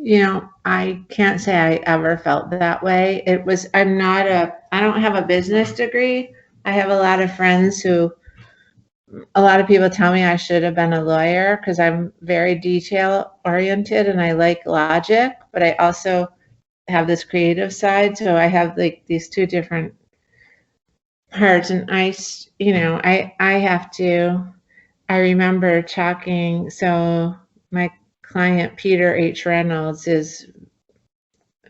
I can't say I ever felt that way. I don't have a business degree. I have a lot of friends a lot of people tell me I should have been a lawyer because I'm very detail oriented and I like logic, but I also have this creative side. So I have like these two different parts, and I remember talking. So my client, Peter H Reynolds, is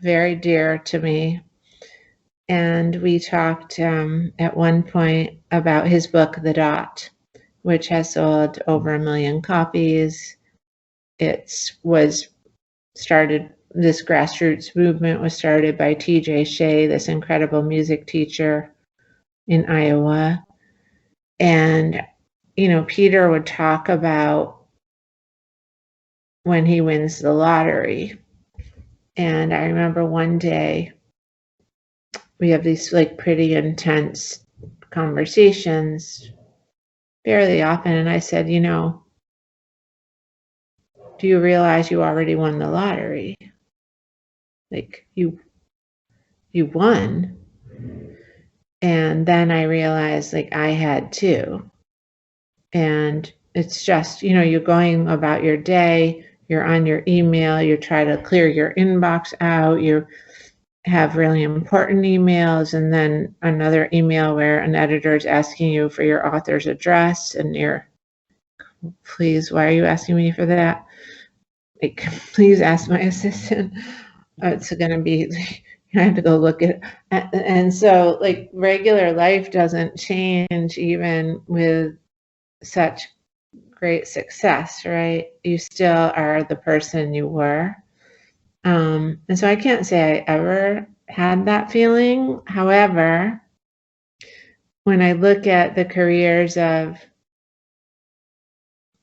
very dear to me. And we talked at one point about his book, The Dot, which has sold over 1 million copies. This grassroots movement was started by T.J. Shea, this incredible music teacher in Iowa. And, Peter would talk about when he wins the lottery. And I remember one day we have these like pretty intense conversations fairly often. And I said, do you realize you already won the lottery? Like you won. And then I realized like I had too. And it's just, you're going about your day, you're on your email, you try to clear your inbox out, you have really important emails, and then another email where an editor is asking you for your author's address, and please, why are you asking me for that? Like, please ask my assistant. It's going to be, I have to go look at it. And so, like, regular life doesn't change even with such great success, right? You still are the person you were. And so I can't say I ever had that feeling. However, when I look at the careers of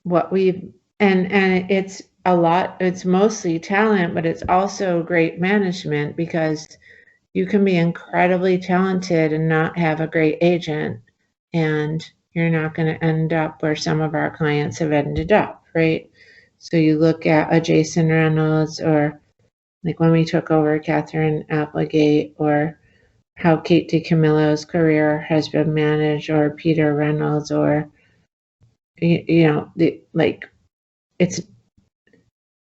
what and it's a lot, it's mostly talent, but it's also great management, because you can be incredibly talented and not have a great agent, and you're not going to end up where some of our clients have ended up, right? So you look at a Jason Reynolds, or like when we took over Catherine Applegate, or how Kate DiCamillo's career has been managed, or Peter Reynolds, or, it's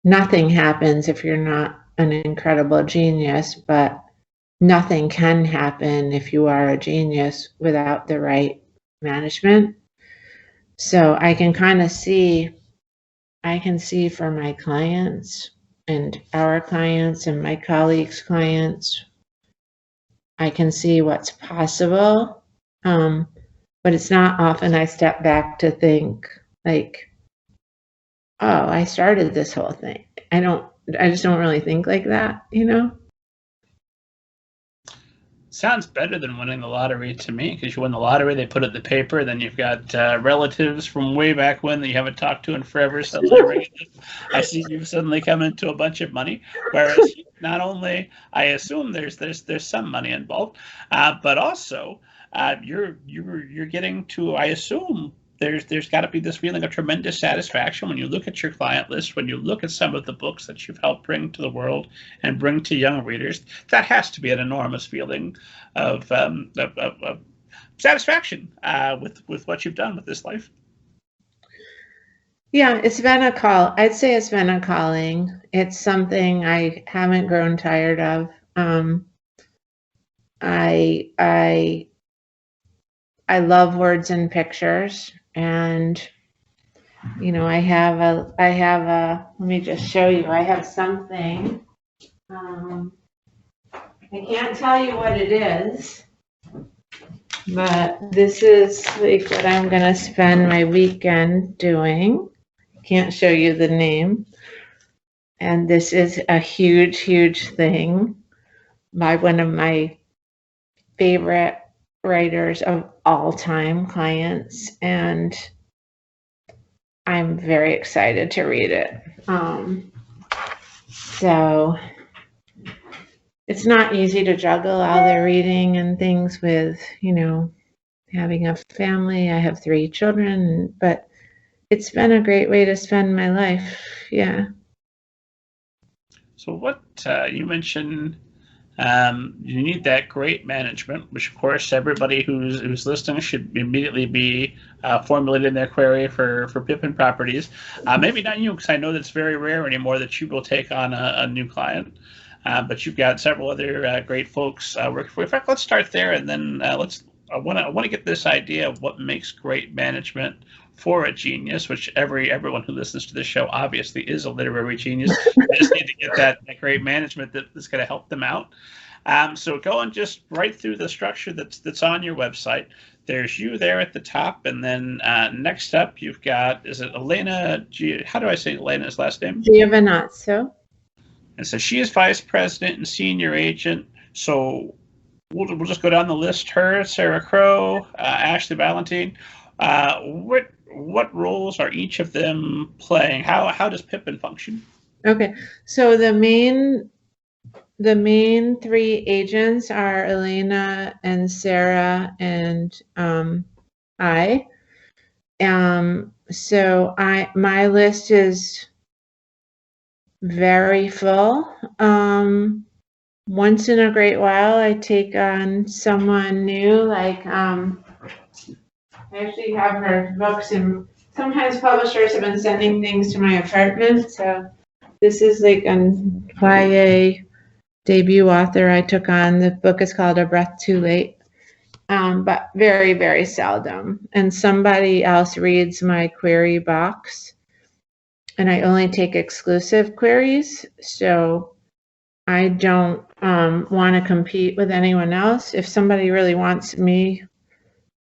nothing happens if you're not an incredible genius, but nothing can happen if you are a genius without the right management. So I can see for my clients and our clients and my colleagues' clients, I can see what's possible. But it's not often I step back to think like, oh, I started this whole thing. I just don't really think like that, Sounds better than winning the lottery to me, because you win the lottery, they put it in the paper, then you've got relatives from way back when that you haven't talked to in forever suddenly ringing up. I see you've suddenly come into a bunch of money, whereas not only, I assume there's some money involved, but also you're getting to, I assume, there's got to be this feeling of tremendous satisfaction when you look at your client list, when you look at some of the books that you've helped bring to the world and bring to young readers. That has to be an enormous feeling of satisfaction with what you've done with this life. Yeah, it's been a call. I'd say it's been a calling. It's something I haven't grown tired of. I love words and pictures. And, I have a, let me just show you, I have something, I can't tell you what it is, but this is like what I'm going to spend my weekend doing. Can't show you the name. And this is a huge, huge thing by one of my favorite writers of all time, clients, and I'm very excited to read it. So it's not easy to juggle all the reading and things with, having a family. I have 3 children, but it's been a great way to spend my life. Yeah. So what you mentioned, you need that great management, which of course everybody who's listening should immediately be formulating their query for Pippin Properties. Maybe not you, because I know that's very rare anymore that you will take on a new client. But you've got several other great folks working for you. In fact, let's start there, and then I want to get this idea of what makes great management for a genius, which everyone who listens to this show obviously is a literary genius. They just need to get that great management that's going to help them out. So going just right through the structure that's on your website. There's you there at the top, and then next up you've got, is it Elena? How do I say Elena's last name? Giovanazzo. And so she is vice president and senior agent. So we'll just go down the list. Her, Sarah Crowe, Ashley Valentine. What roles are each of them playing? How does Pippin function? Okay, so the main three agents are Elena and Sarah and I. So my list is very full. Once in a great while, I take on someone new, like I actually have her books, and sometimes publishers have been sending things to my apartment. So this is like a YA debut author I took on. The book is called A Breath Too Late, but very, very seldom. And somebody else reads my query box, and I only take exclusive queries. So I don't want to compete with anyone else. If somebody really wants me,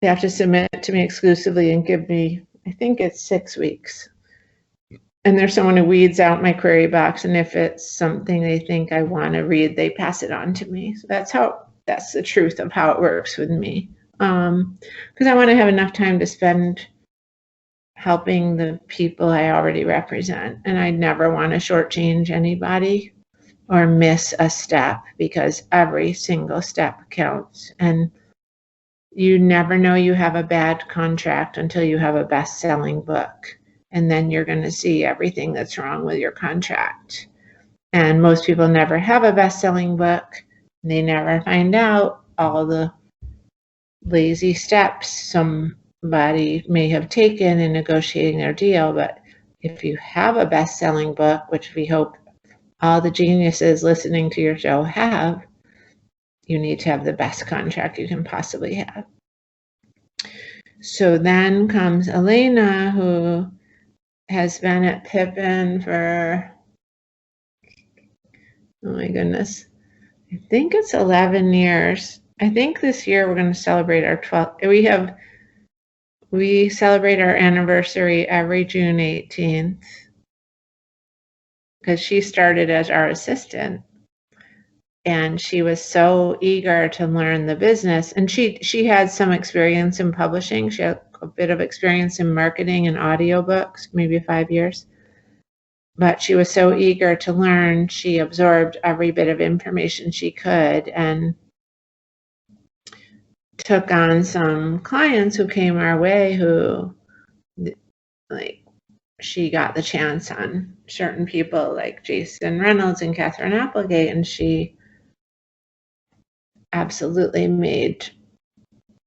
they have to submit to me exclusively and give me, I think it's 6 weeks. And there's someone who weeds out my query box, and if it's something they think I want to read, they pass it on to me. So that's the truth of how it works with me. Because I want to have enough time to spend helping the people I already represent, and I never want to shortchange anybody or miss a step, because every single step counts. And you never know you have a bad contract until you have a best-selling book. And then you're going to see everything that's wrong with your contract. And most people never have a best-selling book. They never find out all the lazy steps somebody may have taken in negotiating their deal. But if you have a best-selling book, which we hope all the geniuses listening to your show have, you need to have the best contract you can possibly have. So then comes Elena, who has been at Pippin for, oh my goodness, I think it's 11 years. I think this year we're going to celebrate our 12th. We celebrate our anniversary every June 18th, because she started as our assistant. And she was so eager to learn the business. And she had some experience in publishing. She had a bit of experience in marketing and audiobooks, maybe 5 years. But she was so eager to learn, she absorbed every bit of information she could and took on some clients who came our way who, like, she got the chance on certain people like Jason Reynolds and Catherine Applegate, and she absolutely made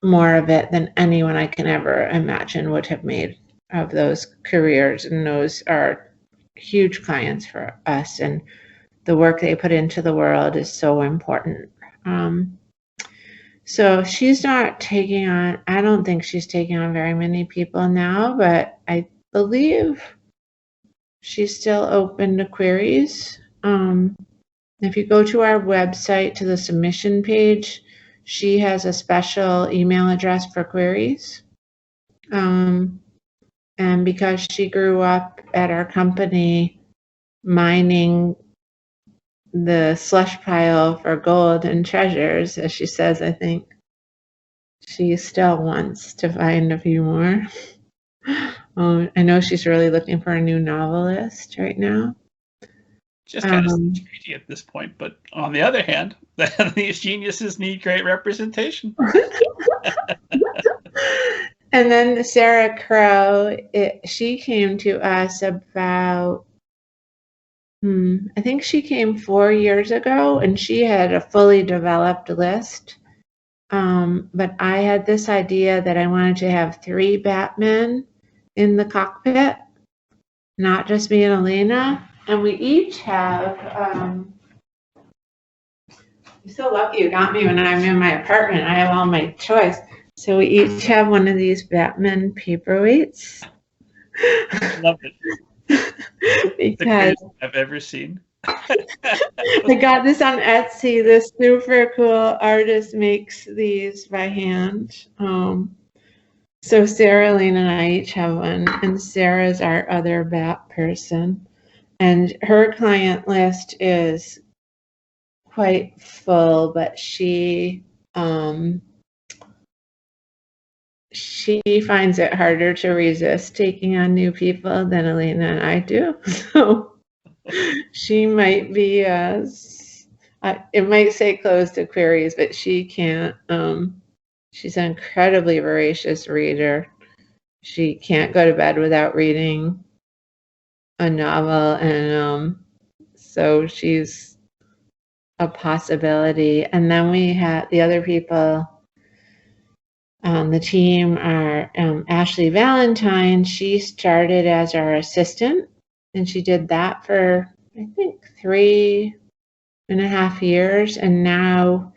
more of it than anyone I can ever imagine would have made of those careers. And those are huge clients for us, and the work they put into the world is so important. So she's not taking on, I don't think she's taking on very many people now, but I believe she's still open to queries. If you go to our website, to the submission page, she has a special email address for queries. And because she grew up at our company mining the slush pile for gold and treasures, as she says, I think, she still wants to find a few more. I know she's really looking for a new novelist right now. Just kind of greedy at this point, but on the other hand, these geniuses need great representation. And then Sarah Crowe, she came to us about I think she came 4 years ago, and she had a fully developed list. But I had this idea that I wanted to have 3 Batmen in the cockpit, not just me and Elena. And we each have, you're so lucky you got me when I'm in my apartment. I have all my toys. So we each have one of these Batman paperweights. Love it. Because the greatest I've ever seen. I got this on Etsy. This super cool artist makes these by hand. So Sarah, Lane, and I each have one, and Sarah's our other Bat person. And her client list is quite full, but she finds it harder to resist taking on new people than Elena and I do. So she might be, it might say closed to queries, but she can't. She's an incredibly voracious reader. She can't go to bed without reading a novel, and so she's a possibility. And then we have the other people on the team are Ashley Valentine. She started as our assistant, and she did that for, I think, 3.5 years. And now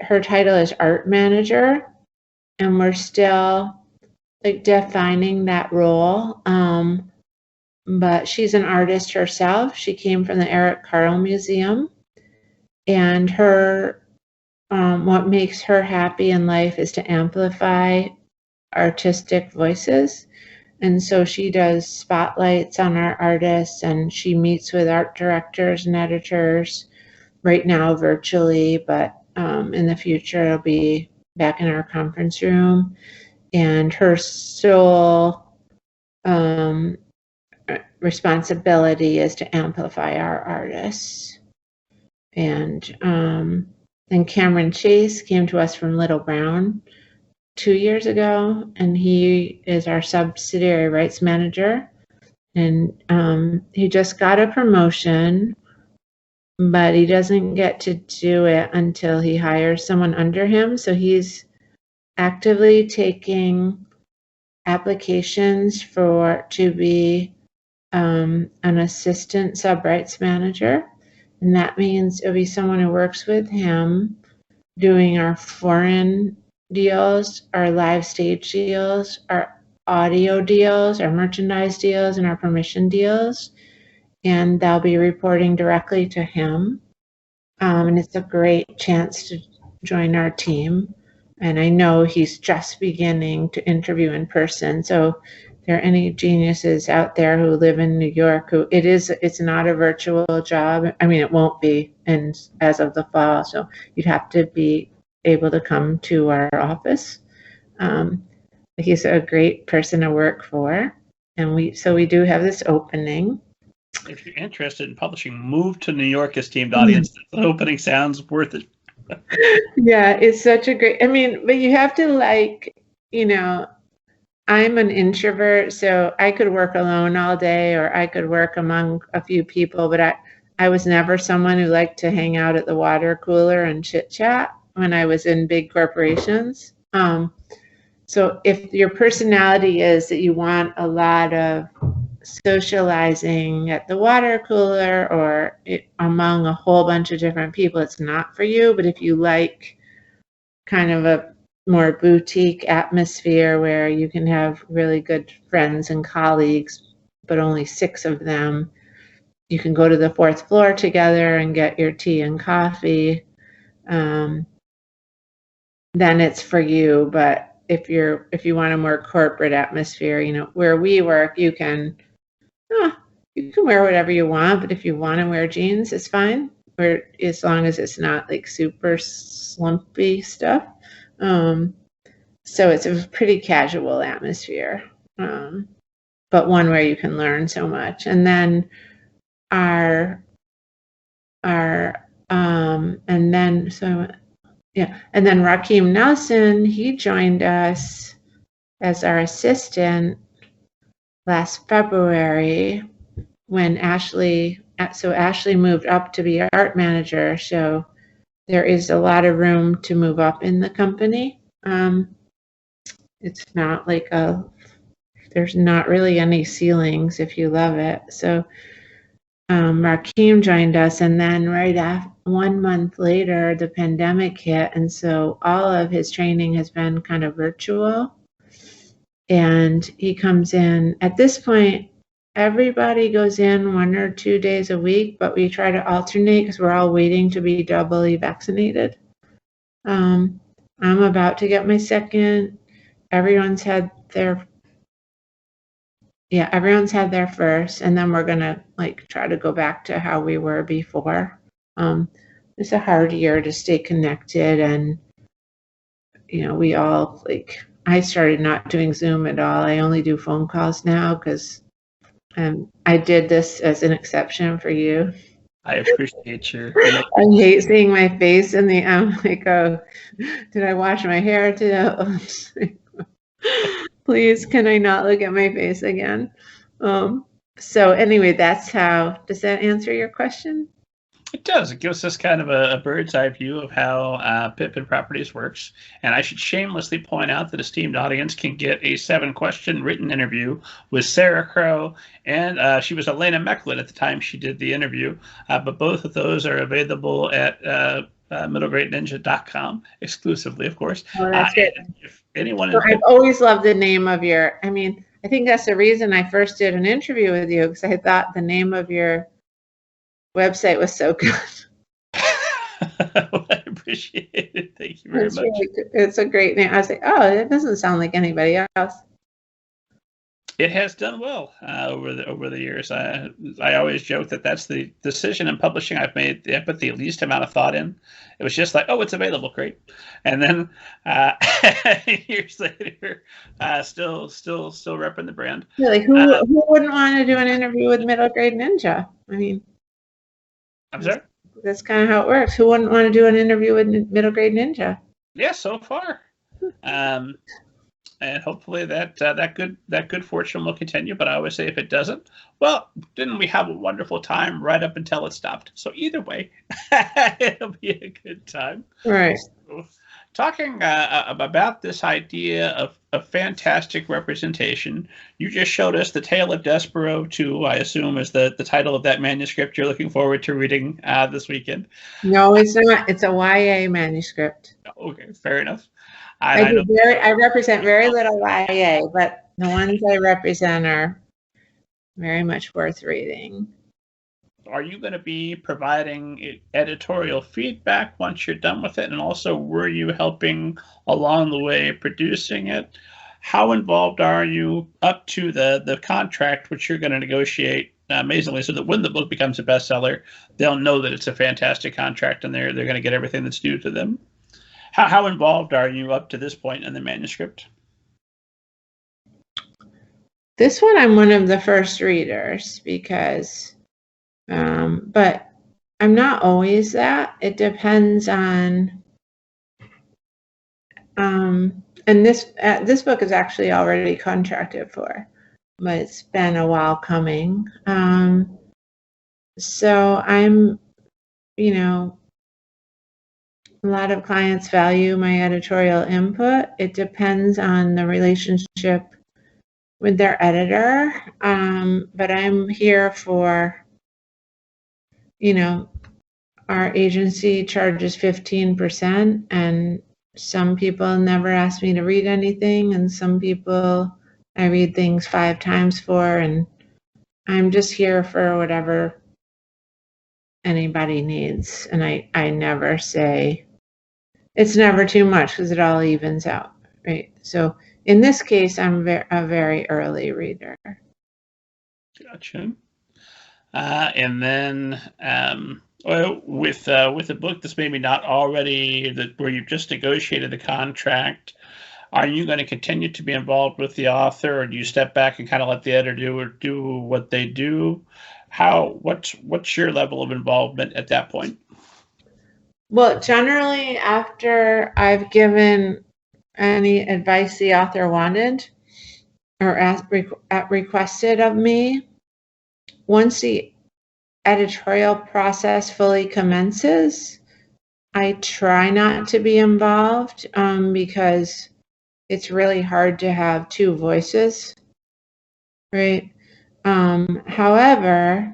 her title is art manager, and we're still like defining that role. But she's an artist herself. She came from the Eric Carle Museum, and her what makes her happy in life is to amplify artistic voices. And so she does spotlights on our artists, and she meets with art directors and editors right now virtually, but in the future it'll be back in our conference room. And her sole responsibility is to amplify our artists. And Cameron Chase came to us from Little Brown 2 years ago, and he is our subsidiary rights manager. And he just got a promotion, but he doesn't get to do it until he hires someone under him. So he's actively taking applications to be an assistant sub-rights manager. And that means it'll be someone who works with him doing our foreign deals, our live stage deals, our audio deals, our merchandise deals, and our permission deals. And they'll be reporting directly to him. And it's a great chance to join our team. And I know he's just beginning to interview in person. So if there are any geniuses out there who live in New York, it's not a virtual job. I mean, it won't be as of the fall. So you'd have to be able to come to our office. He's a great person to work for. And we do have this opening. If you're interested in publishing, move to New York, esteemed audience. The opening sounds worth it. Yeah, it's such a great, but you have to I'm an introvert, so I could work alone all day, or I could work among a few people, but I was never someone who liked to hang out at the water cooler and chit chat when I was in big corporations. So if your personality is that you want a lot of socializing at the water cooler or among a whole bunch of different people, it's not for you. But if you like kind of a more boutique atmosphere where you can have really good friends and colleagues, but only 6 of them, you can go to the 4th floor together and get your tea and coffee, then it's for you. But if you want a more corporate atmosphere, where we work, you can wear whatever you want, but if you want to wear jeans, it's fine, or as long as it's not like super slumpy stuff. So it's a pretty casual atmosphere, but one where you can learn so much. And then and then Rakeem Nelson, he joined us as our assistant last February when Ashley so Ashley moved up to be art manager. So there is a lot of room to move up in the company. It's not like there's not really any ceilings if you love it. So Rakeem joined us, and then right after, 1 month later, the pandemic hit, and so all of his training has been kind of virtual. And he comes in, at this point, everybody goes in 1 or 2 days a week, but we try to alternate because we're all waiting to be doubly vaccinated. I'm about to get my second. Everyone's had their first, and then we're gonna like try to go back to how we were before. It's a hard year to stay connected, and we all like. I started not doing Zoom at all. I only do phone calls now because I did this as an exception for you. I appreciate your. I hate seeing my face in the. I'm like, oh, did I wash my hair today? Please, can I not look at my face again? So anyway, that's how. Does that answer your question? It does. It gives us kind of a bird's eye view of how Pippin Properties works. And I should shamelessly point out that esteemed audience can get a 7-question written interview with Sarah Crowe, and she was Elena Mecklin at the time she did the interview. But both of those are available at middlegreatninja.com exclusively, of course. Oh, that's good. If anyone I've always loved the name of your. I mean, I think that's the reason I first did an interview with you, because I thought the name of your website was so good. Well, I appreciate it. Thank you very much. It's a great name. I was like, oh, it doesn't sound like anybody else. It has done well over the years. I always joke that that's the decision in publishing I've made that I put the least amount of thought in. It was just like, oh, it's available, great. And then years later, still repping the brand. Really, who wouldn't want to do an interview with Middle Grade Ninja? I mean, I'm sorry? That's kind of how it works. Who wouldn't want to do an interview with Middle Grade Ninja? Yeah, so far. And hopefully that good fortune will continue. But I always say if it doesn't, well, didn't we have a wonderful time right up until it stopped? So either way, it'll be a good time. Right. So, talking about this idea of fantastic representation, you just showed us The Tale of Despero 2, I assume is the title of that manuscript you're looking forward to reading this weekend. No, it's not. It's a YA manuscript. Okay, fair enough. I represent very little YA, but the ones I represent are very much worth reading. Are you going to be providing editorial feedback once you're done with it? And also, were you helping along the way producing it? How involved are you up to the contract, which you're going to negotiate amazingly, so that when the book becomes a bestseller, they'll know that it's a fantastic contract and they're going to get everything that's due to them? How involved are you up to this point in the manuscript? This one, I'm one of the first readers because, but I'm not always that. It depends on, and this book is actually already contracted for, but it's been a while coming. So I'm, a lot of clients value my editorial input. It depends on the relationship with their editor. But I'm here for, our agency charges 15%, and some people never ask me to read anything, and some people I read things 5 times for, and I'm just here for whatever anybody needs. And I never say, it's never too much because it all evens out, right? So in this case, I'm a very early reader. Gotcha. And then with a book that's maybe not already where you've just negotiated the contract, are you going to continue to be involved with the author, or do you step back and kind of let the editor do what they do? What's your level of involvement at that point? Well, generally, after I've given any advice the author wanted or requested of me, once the editorial process fully commences, I try not to be involved because it's really hard to have two voices, right? However,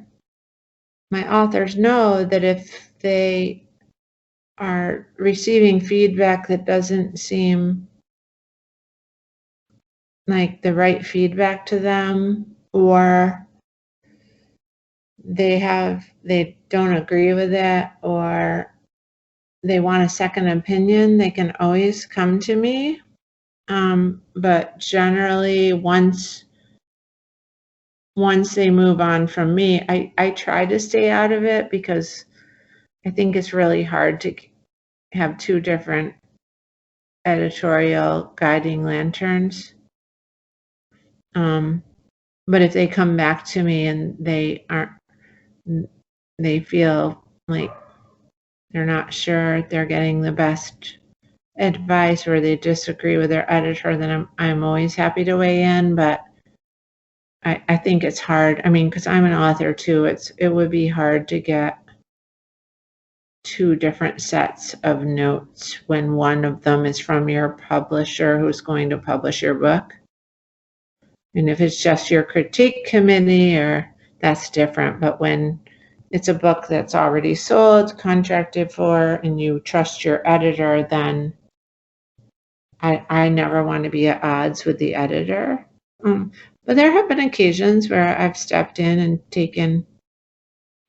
my authors know that if they are receiving feedback that doesn't seem like the right feedback to them, or they don't agree with it, or they want a second opinion, they can always come to me. But generally, once they move on from me, I try to stay out of it because I think it's really hard to have two different editorial guiding lanterns. But if they come back to me and they feel like they're not sure they're getting the best advice, or they disagree with their editor, then I'm always happy to weigh in. But I think it's hard. I mean, because I'm an author too, it would be hard to get two different sets of notes when one of them is from your publisher who's going to publish your book. And if it's just your critique committee, or that's different. But when it's a book that's already sold, contracted for, and you trust your editor, then I never want to be at odds with the editor. But there have been occasions where I've stepped in and taken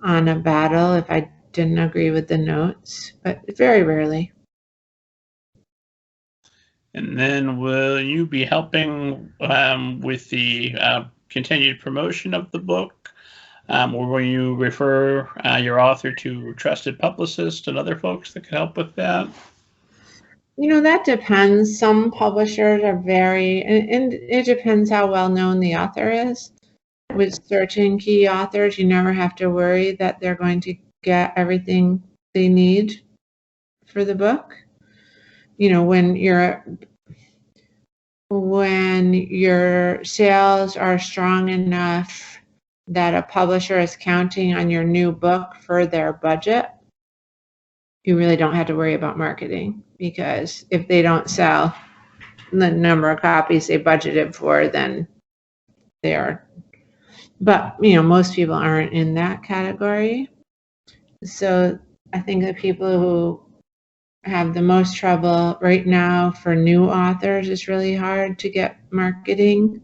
on a battle if I didn't agree with the notes, but very rarely. And then will you be helping with the continued promotion of the book? Or will you refer your author to trusted publicists and other folks that can help with that? That depends. Some publishers are and it depends how well known the author is. With certain key authors, you never have to worry that they're going to get everything they need for the book. When your sales are strong enough that a publisher is counting on your new book for their budget, you really don't have to worry about marketing, because if they don't sell the number of copies they budgeted for, then they are. But, most people aren't in that category. So I think the people who have the most trouble right now for new authors, it's really hard to get marketing.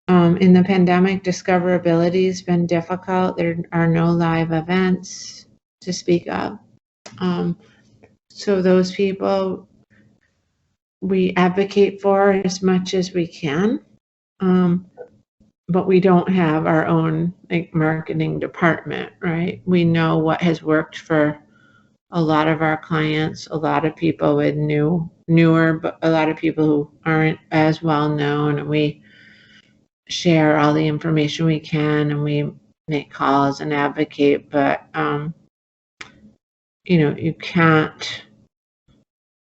In the pandemic, discoverability has been difficult. There are no live events to speak of. So those people we advocate for as much as we can. But we don't have our own marketing department, right? We know what has worked for a lot of our clients, a lot of people with newer, but a lot of people who aren't as well known, and we share all the information we can, and we make calls and advocate. But you can't.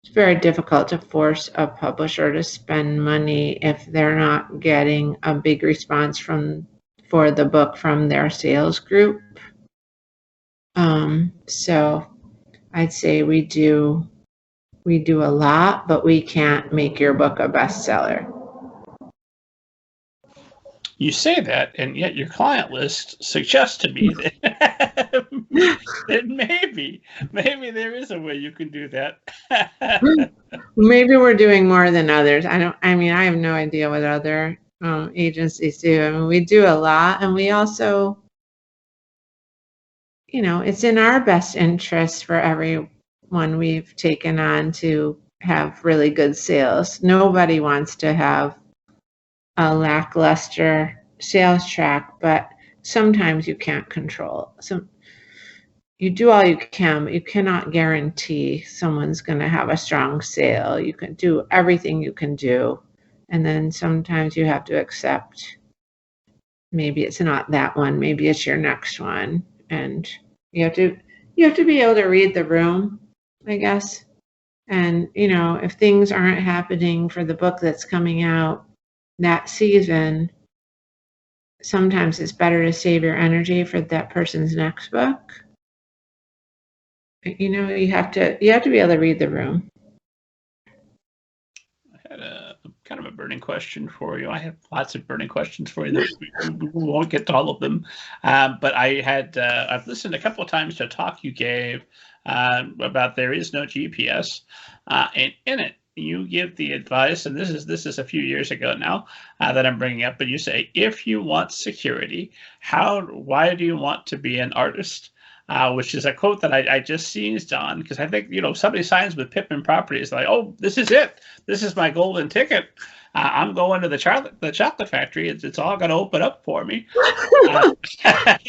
It's very difficult to force a publisher to spend money if they're not getting a big response for the book from their sales group. So I'd say we do a lot, but we can't make your book a bestseller. You say that, and yet your client list suggests to me that, that maybe there is a way you can do that. Maybe we're doing more than others. I have no idea what other agencies do. We do a lot, and we also, it's in our best interest for everyone we've taken on to have really good sales. Nobody wants to have a lackluster sales track, but sometimes you can't control. So you do all you can, but you cannot guarantee someone's going to have a strong sale. You can do everything you can do, and then sometimes you have to accept maybe it's not that one, maybe it's your next one, and you have to be able to read the room, I guess. And if things aren't happening for the book that's coming out that season, sometimes it's better to save your energy for that person's next book. You know, you have to be able to read the room. I had a kind of a burning question for you. I have lots of burning questions for you. That we won't get to all of them. But I've listened a couple of times to a talk you gave about there is no GPS, and in it you give the advice, and this is a few years ago now that I'm bringing up. But you say, if you want security, why do you want to be an artist? Which is a quote that I just seized on, because I think, you know, somebody signs with Pippin Properties, like, oh, this is it. This is my golden ticket. I'm going to the chocolate factory. It's all going to open up for me.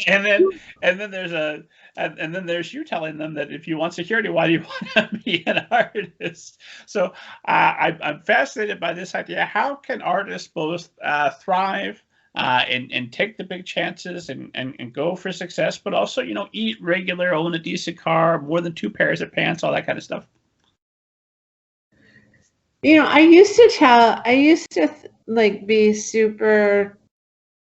And then there's you telling them that if you want security, why do you want to be an artist? So I'm fascinated by this idea. How can artists both thrive and take the big chances and go for success, but also, you know, eat regular, own a decent car, more than 2 pairs of pants, all that kind of stuff? You know, I used to like be super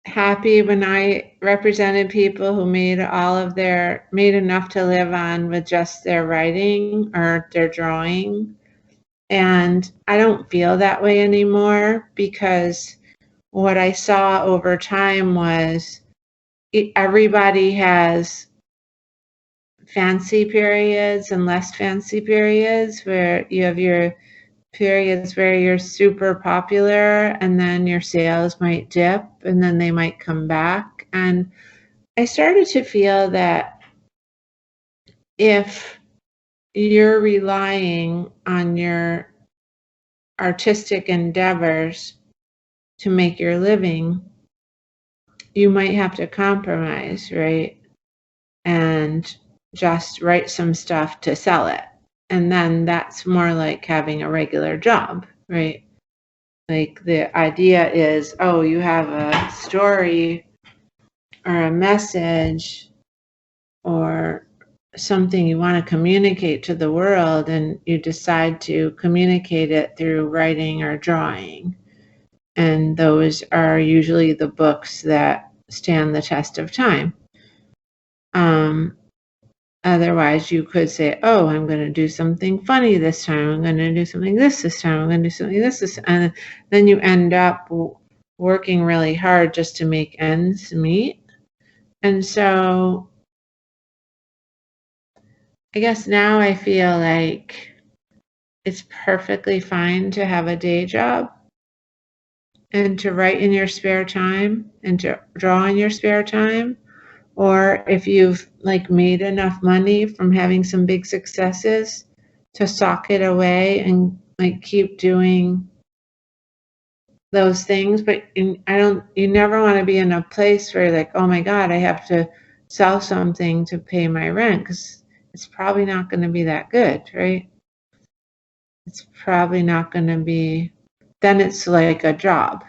happy when I represented people who made enough to live on with just their writing or their drawing. And I don't feel that way anymore, because what I saw over time was everybody has fancy periods and less fancy periods, where you have your periods where you're super popular and then your sales might dip and then they might come back. And I started to feel that if you're relying on your artistic endeavors to make your living, you might have to compromise, right? And just write some stuff to sell it. And then that's more like having a regular job, right? Like the idea is, oh, you have a story or a message or something you want to communicate to the world, and you decide to communicate it through writing or drawing. And those are usually the books that stand the test of time. Otherwise, you could say, oh, I'm going to do something funny this time. I'm going to do something this time. I'm going to do something this. And then you end up working really hard just to make ends meet. And so I guess now I feel like it's perfectly fine to have a day job and to write in your spare time and to draw in your spare time. Or if you've like made enough money from having some big successes, to sock it away and like keep doing those things. But you never want to be in a place where you're like, oh my God, I have to sell something to pay my rent, because it's probably not going to be that good, right? It's probably not going to be, then it's like a job.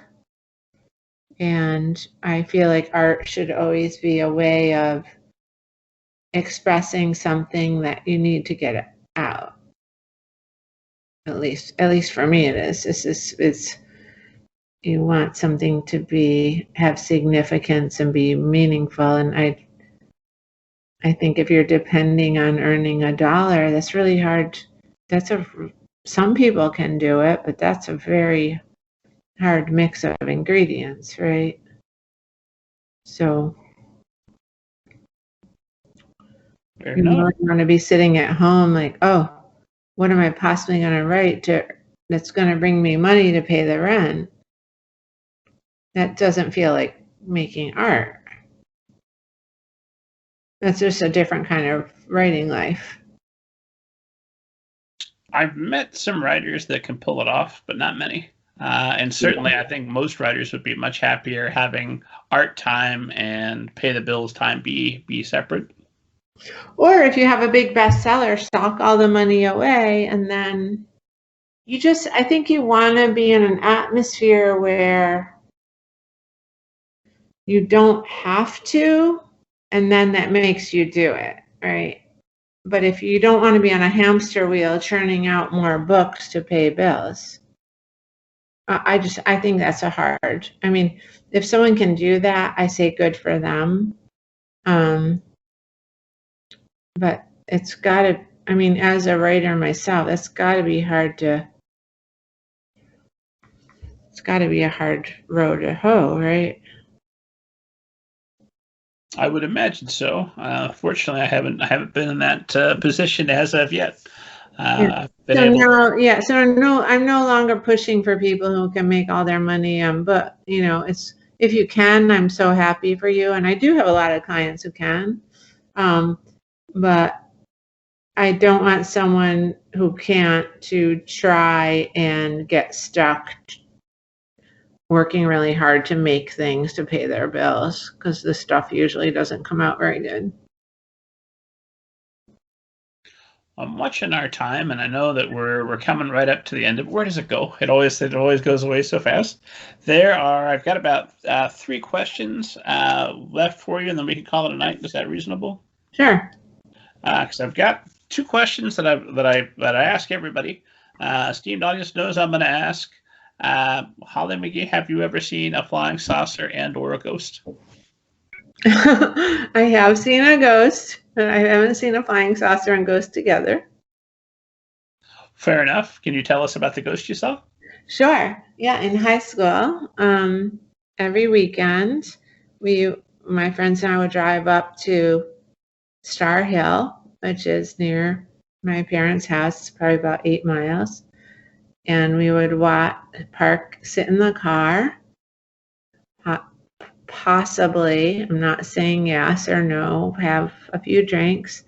And I feel like art should always be a way of expressing something that you need to get out. At least for me it is. It's you want something to have significance and be meaningful. And I think if you're depending on earning $1, that's really hard. Some people can do it, but that's a very hard mix of ingredients, right? So you don't want to be sitting at home like, oh, what am I possibly going to write that's going to bring me money to pay the rent? That doesn't feel like making art. That's just a different kind of writing life. I've met some writers that can pull it off, but not many. And certainly, I think most writers would be much happier having art time and pay the bills time be separate. Or if you have a big bestseller, stock all the money away, and then I think you want to be in an atmosphere where you don't have to, and then that makes you do it, right? But if you don't want to be on a hamster wheel churning out more books to pay bills, I think that's I mean, if someone can do that, I say good for them. But it's gotta, I mean, as a writer myself, it's gotta be it's gotta be a hard row to hoe, right? I would imagine so. Fortunately, I haven't been in that position as of yet. So no, I'm no longer pushing for people who can make all their money. But you know, if you can, I'm so happy for you. And I do have a lot of clients who can. But I don't want someone who can't to try and get stuck working really hard to make things to pay their bills, because the stuff usually doesn't come out very good. I'm watching our time, and I know that we're coming right up to the end of it. Where does it go? It always goes away so fast. I've got about 3 questions left for you, and then we can call it a night. Is that reasonable? Sure. Because I've got 2 questions that I ask everybody. Esteemed audience knows I'm going to ask. Holly McGhee, have you ever seen a flying saucer and/or a ghost? I have seen a ghost, but I haven't seen a flying saucer and ghost together. Fair enough. Can you tell us about the ghost you saw? Sure. Yeah, in high school, every weekend, my friends and I would drive up to Star Hill, which is near my parents' house, probably about 8 miles. And we would sit in the car, possibly, I'm not saying yes or no, have a few drinks,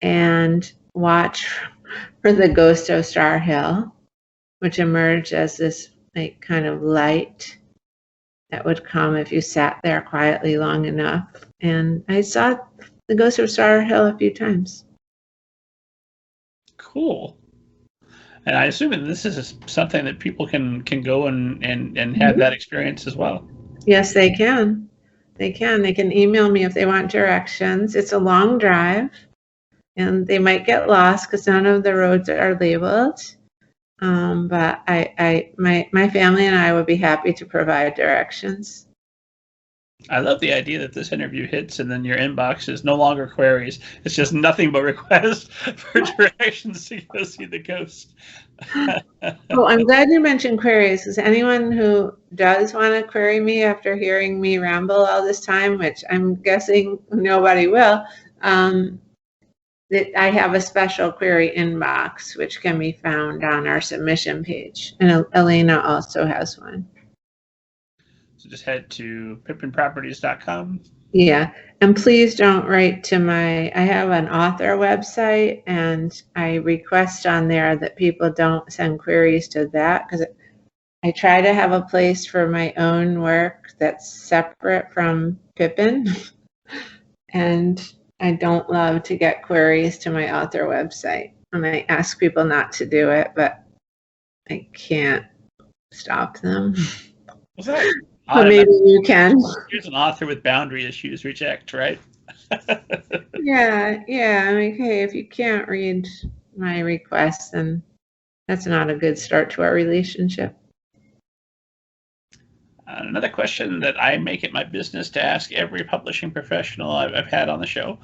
and watch for the ghost of Star Hill, which emerged as this like kind of light that would come if you sat there quietly long enough. And I saw the ghost of Star Hill a few times. Cool. And I assume that this is something that people can go and have that experience as well. Yes, they can. They can email me if they want directions. It's a long drive, and they might get lost because none of the roads are labeled. But my family and I would be happy to provide directions. I love the idea that this interview hits and then your inbox is no longer queries. It's just nothing but requests for directions to go see the ghost. Well, I'm glad you mentioned queries, because anyone who does want to query me after hearing me ramble all this time, which I'm guessing nobody will, that I have a special query inbox, which can be found on our submission page. And Elena also has one. So just head to pippinproperties.com. Yeah, and please don't write to I have an author website, and I request on there that people don't send queries to that, because I try to have a place for my own work that's separate from Pippin, and I don't love to get queries to my author website. And I ask people not to do it, but I can't stop them. Was that? But maybe you can. Here's an author with boundary issues. Reject, right? Yeah. I'm like, hey, if you can't read my request, then that's not a good start to our relationship. Another question that I make it my business to ask every publishing professional I've had on the show.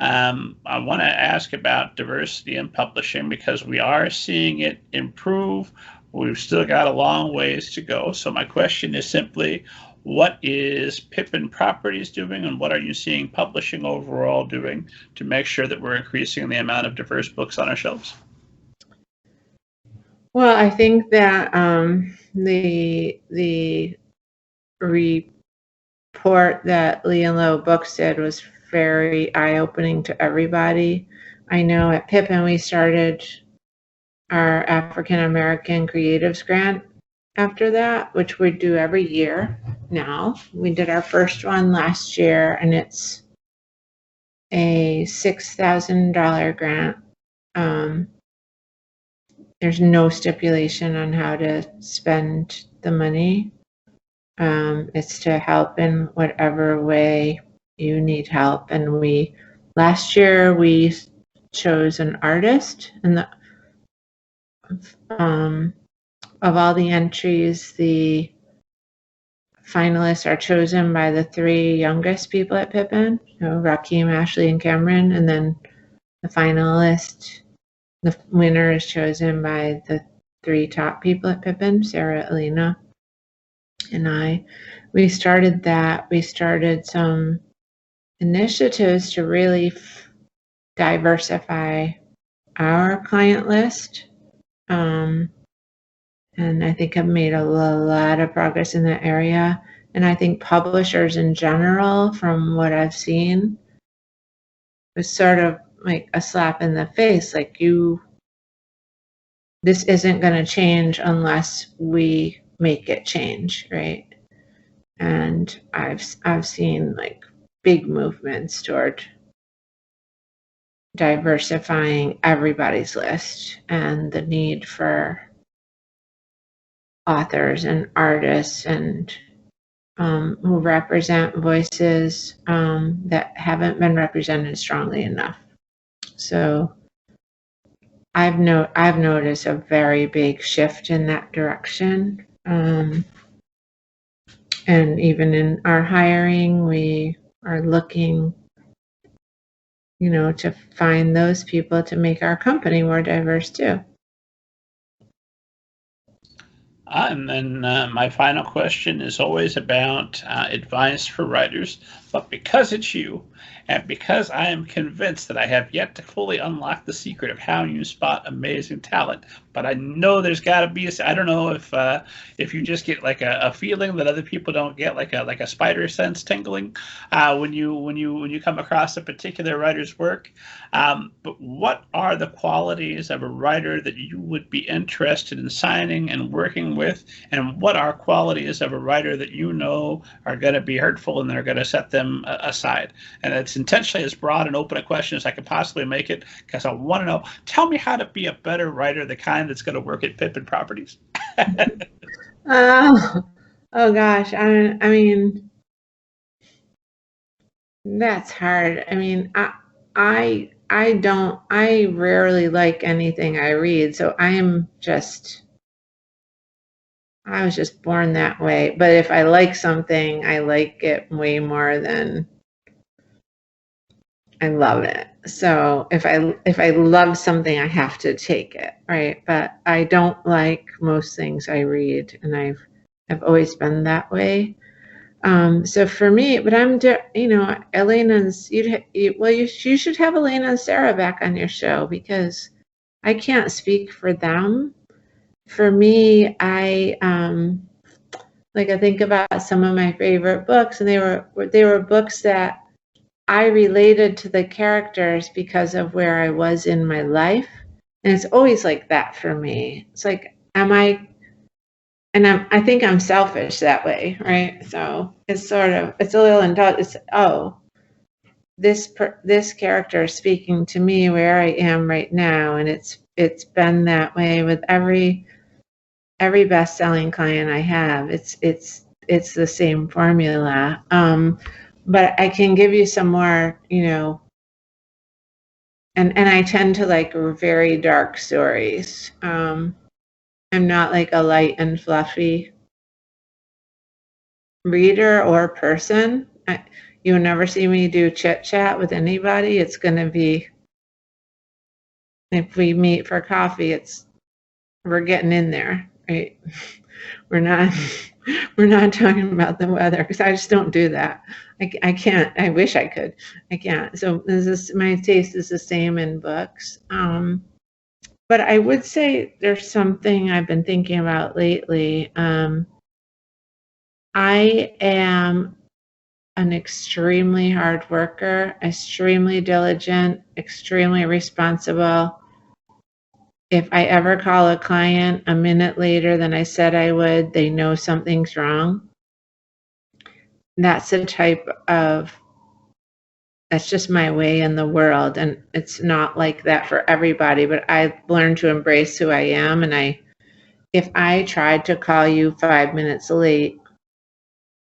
I want to ask about diversity in publishing, because we are seeing it improve. We've still got a long ways to go. So my question is simply, what is Pippin Properties doing, and what are you seeing publishing overall doing to make sure that we're increasing the amount of diverse books on our shelves? Well, I think that the report that Lee and Low Books did was very eye-opening to everybody. I know at Pippin we started our African American Creatives Grant after that, which we do every year now. We did our first one last year, and it's a $6,000 grant. There's no stipulation on how to spend the money. It's to help in whatever way you need help. And last year we chose an artist, and of all the entries, the finalists are chosen by the 3 youngest people at Pippin, Rakeem, Ashley, and Cameron, and then the finalist, the winner is chosen by the 3 top people at Pippin, Sarah, Elena, and I. We started that. We started some initiatives to really diversify our client list. And I think I've made a lot of progress in that area. And I think publishers in general, from what I've seen, was sort of like a slap in the face. Like, this isn't going to change unless we make it change, right? And I've seen like big movements toward diversifying everybody's list, and the need for authors and artists and who represent voices that haven't been represented strongly enough. So I've noticed a very big shift in that direction. And even in our hiring, we are looking, to find those people to make our company more diverse too. And then my final question is always about advice for writers, but because it's you, and because I am convinced that I have yet to fully unlock the secret of how you spot amazing talent, but I know there's got to be I don't know if you just get like a feeling that other people don't get, like a spider sense tingling when you come across a particular writer's work. But what are the qualities of a writer that you would be interested in signing and working with, and what are qualities of a writer that you know are going to be hurtful and they're going to set them aside? And it's intentionally as broad and open a question as I could possibly make it, because I want to know. Tell me how to be a better writer, the kind that's going to work at Pippin Properties. Oh gosh, I mean, that's hard. I mean, I rarely like anything I read, so I was just born that way. But if I like something, I like it way more than I love it. So if I love something, I have to take it, right? But I don't like most things I read, and I've always been that way. So for me, but Elena's, you should have Elena and Sarah back on your show, because I can't speak for them. For me, I think about some of my favorite books, and they were books that I related to the characters because of where I was in my life. And it's always like that for me. It's like, I think I'm selfish that way, right? So it's a little indulgent. This character is speaking to me where I am right now, and it's been that way with every best-selling client I have. It's the same formula. But I can give you some more, and I tend to like very dark stories. I'm not like a light and fluffy reader or person. You'll never see me do chit chat with anybody. It's going to be, if we meet for coffee, we're getting in there, right? We're not talking about the weather, because I just don't do that. I can't. I wish I could. I can't. So my taste is the same in books. But I would say there's something I've been thinking about lately. I am an extremely hard worker, extremely diligent, extremely responsible. If I ever call a client a minute later than I said I would, they know something's wrong. That's that's just my way in the world. And it's not like that for everybody, but I've learned to embrace who I am. And if I tried to call you 5 minutes late,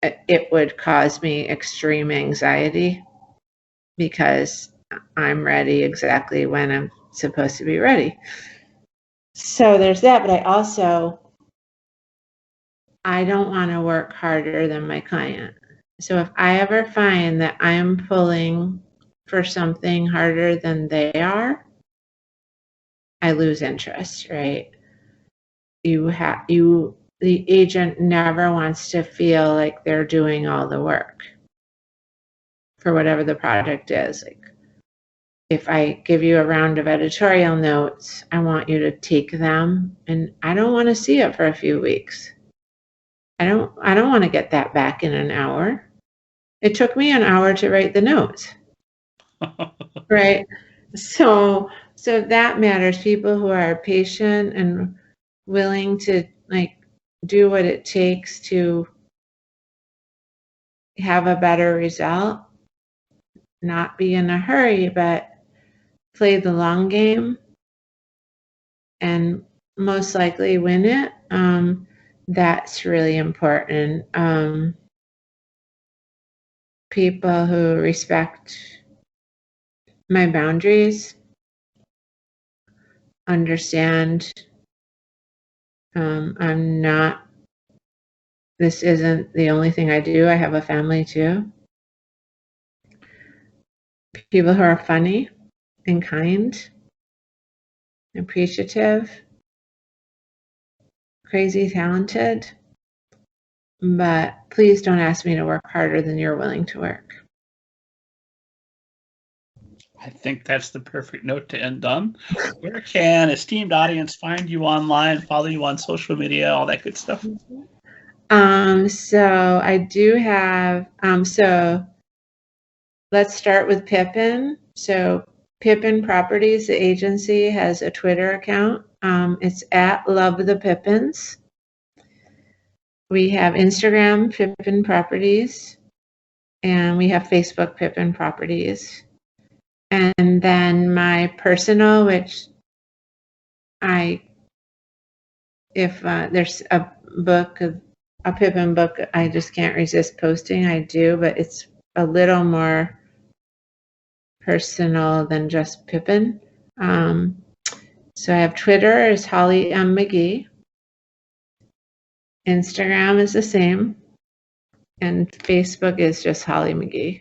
it would cause me extreme anxiety, because I'm ready exactly when I'm supposed to be ready. So there's that. But I also I don't want to work harder than my client. So if I ever find that I am pulling for something harder than they are, I lose interest, right? The agent never wants to feel like they're doing all the work for whatever the project is. Like, if I give you a round of editorial notes, I want you to take them, and I don't want to see it for a few weeks. I don't want to get that back in an hour. It took me an hour to write the notes. Right? So that matters. People who are patient and willing to like do what it takes to have a better result, not be in a hurry, but play the long game and most likely win it. That's really important. People who respect my boundaries, understand this isn't the only thing I do. I have a family too. People who are funny and kind, appreciative, crazy talented, but please don't ask me to work harder than you're willing to work. I think that's the perfect note to end on. Where can esteemed audience find you online, follow you on social media, all that good stuff? So I do have, so let's start with Pippin. So Pippin Properties, the agency, has a Twitter account. It's at Love the Pippins. We have Instagram, Pippin Properties, and we have Facebook, Pippin Properties. And then my personal, which if there's a book, a Pippin book, I just can't resist posting, I do, but it's a little more personal than just Pippin. So I have Twitter is Holly McGhee. Instagram is the same. And Facebook is just Holly McGhee.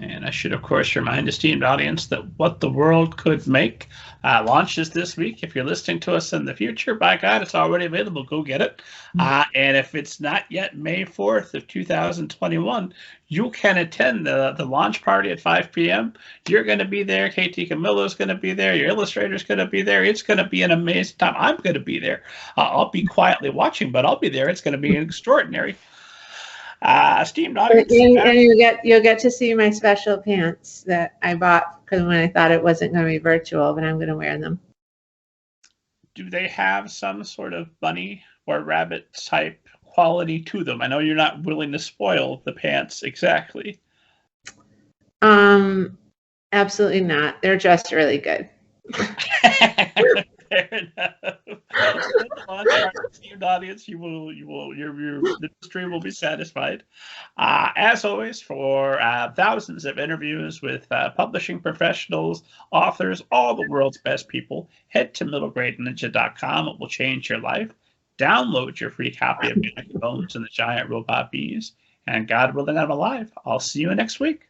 And I should, of course, remind esteemed audience that What the World Could Make launches this week. If you're listening to us in the future, by God, it's already available. Go get it. And if it's not yet May 4th of 2021, you can attend the launch party at 5 p.m. You're going to be there. Kate DiCamillo is going to be there. Your illustrator's going to be there. It's going to be an amazing time. I'm going to be there. I'll be quietly watching, but I'll be there. It's going to be extraordinary. Esteemed audience, and you'll get to see my special pants that I bought because when I thought it wasn't going to be virtual, but I'm going to wear them. Do they have some sort of bunny or rabbit type quality to them? I know you're not willing to spoil the pants exactly. Absolutely not. They're just really good. Fair enough. Esteemed audience, your industry will be satisfied. As always, for thousands of interviews with publishing professionals, authors, all the world's best people, head to middlegradeninja.com. It will change your life. Download your free copy of Banneker Bones and the Giant Robot Bees. And God willing, I'm alive. I'll see you next week.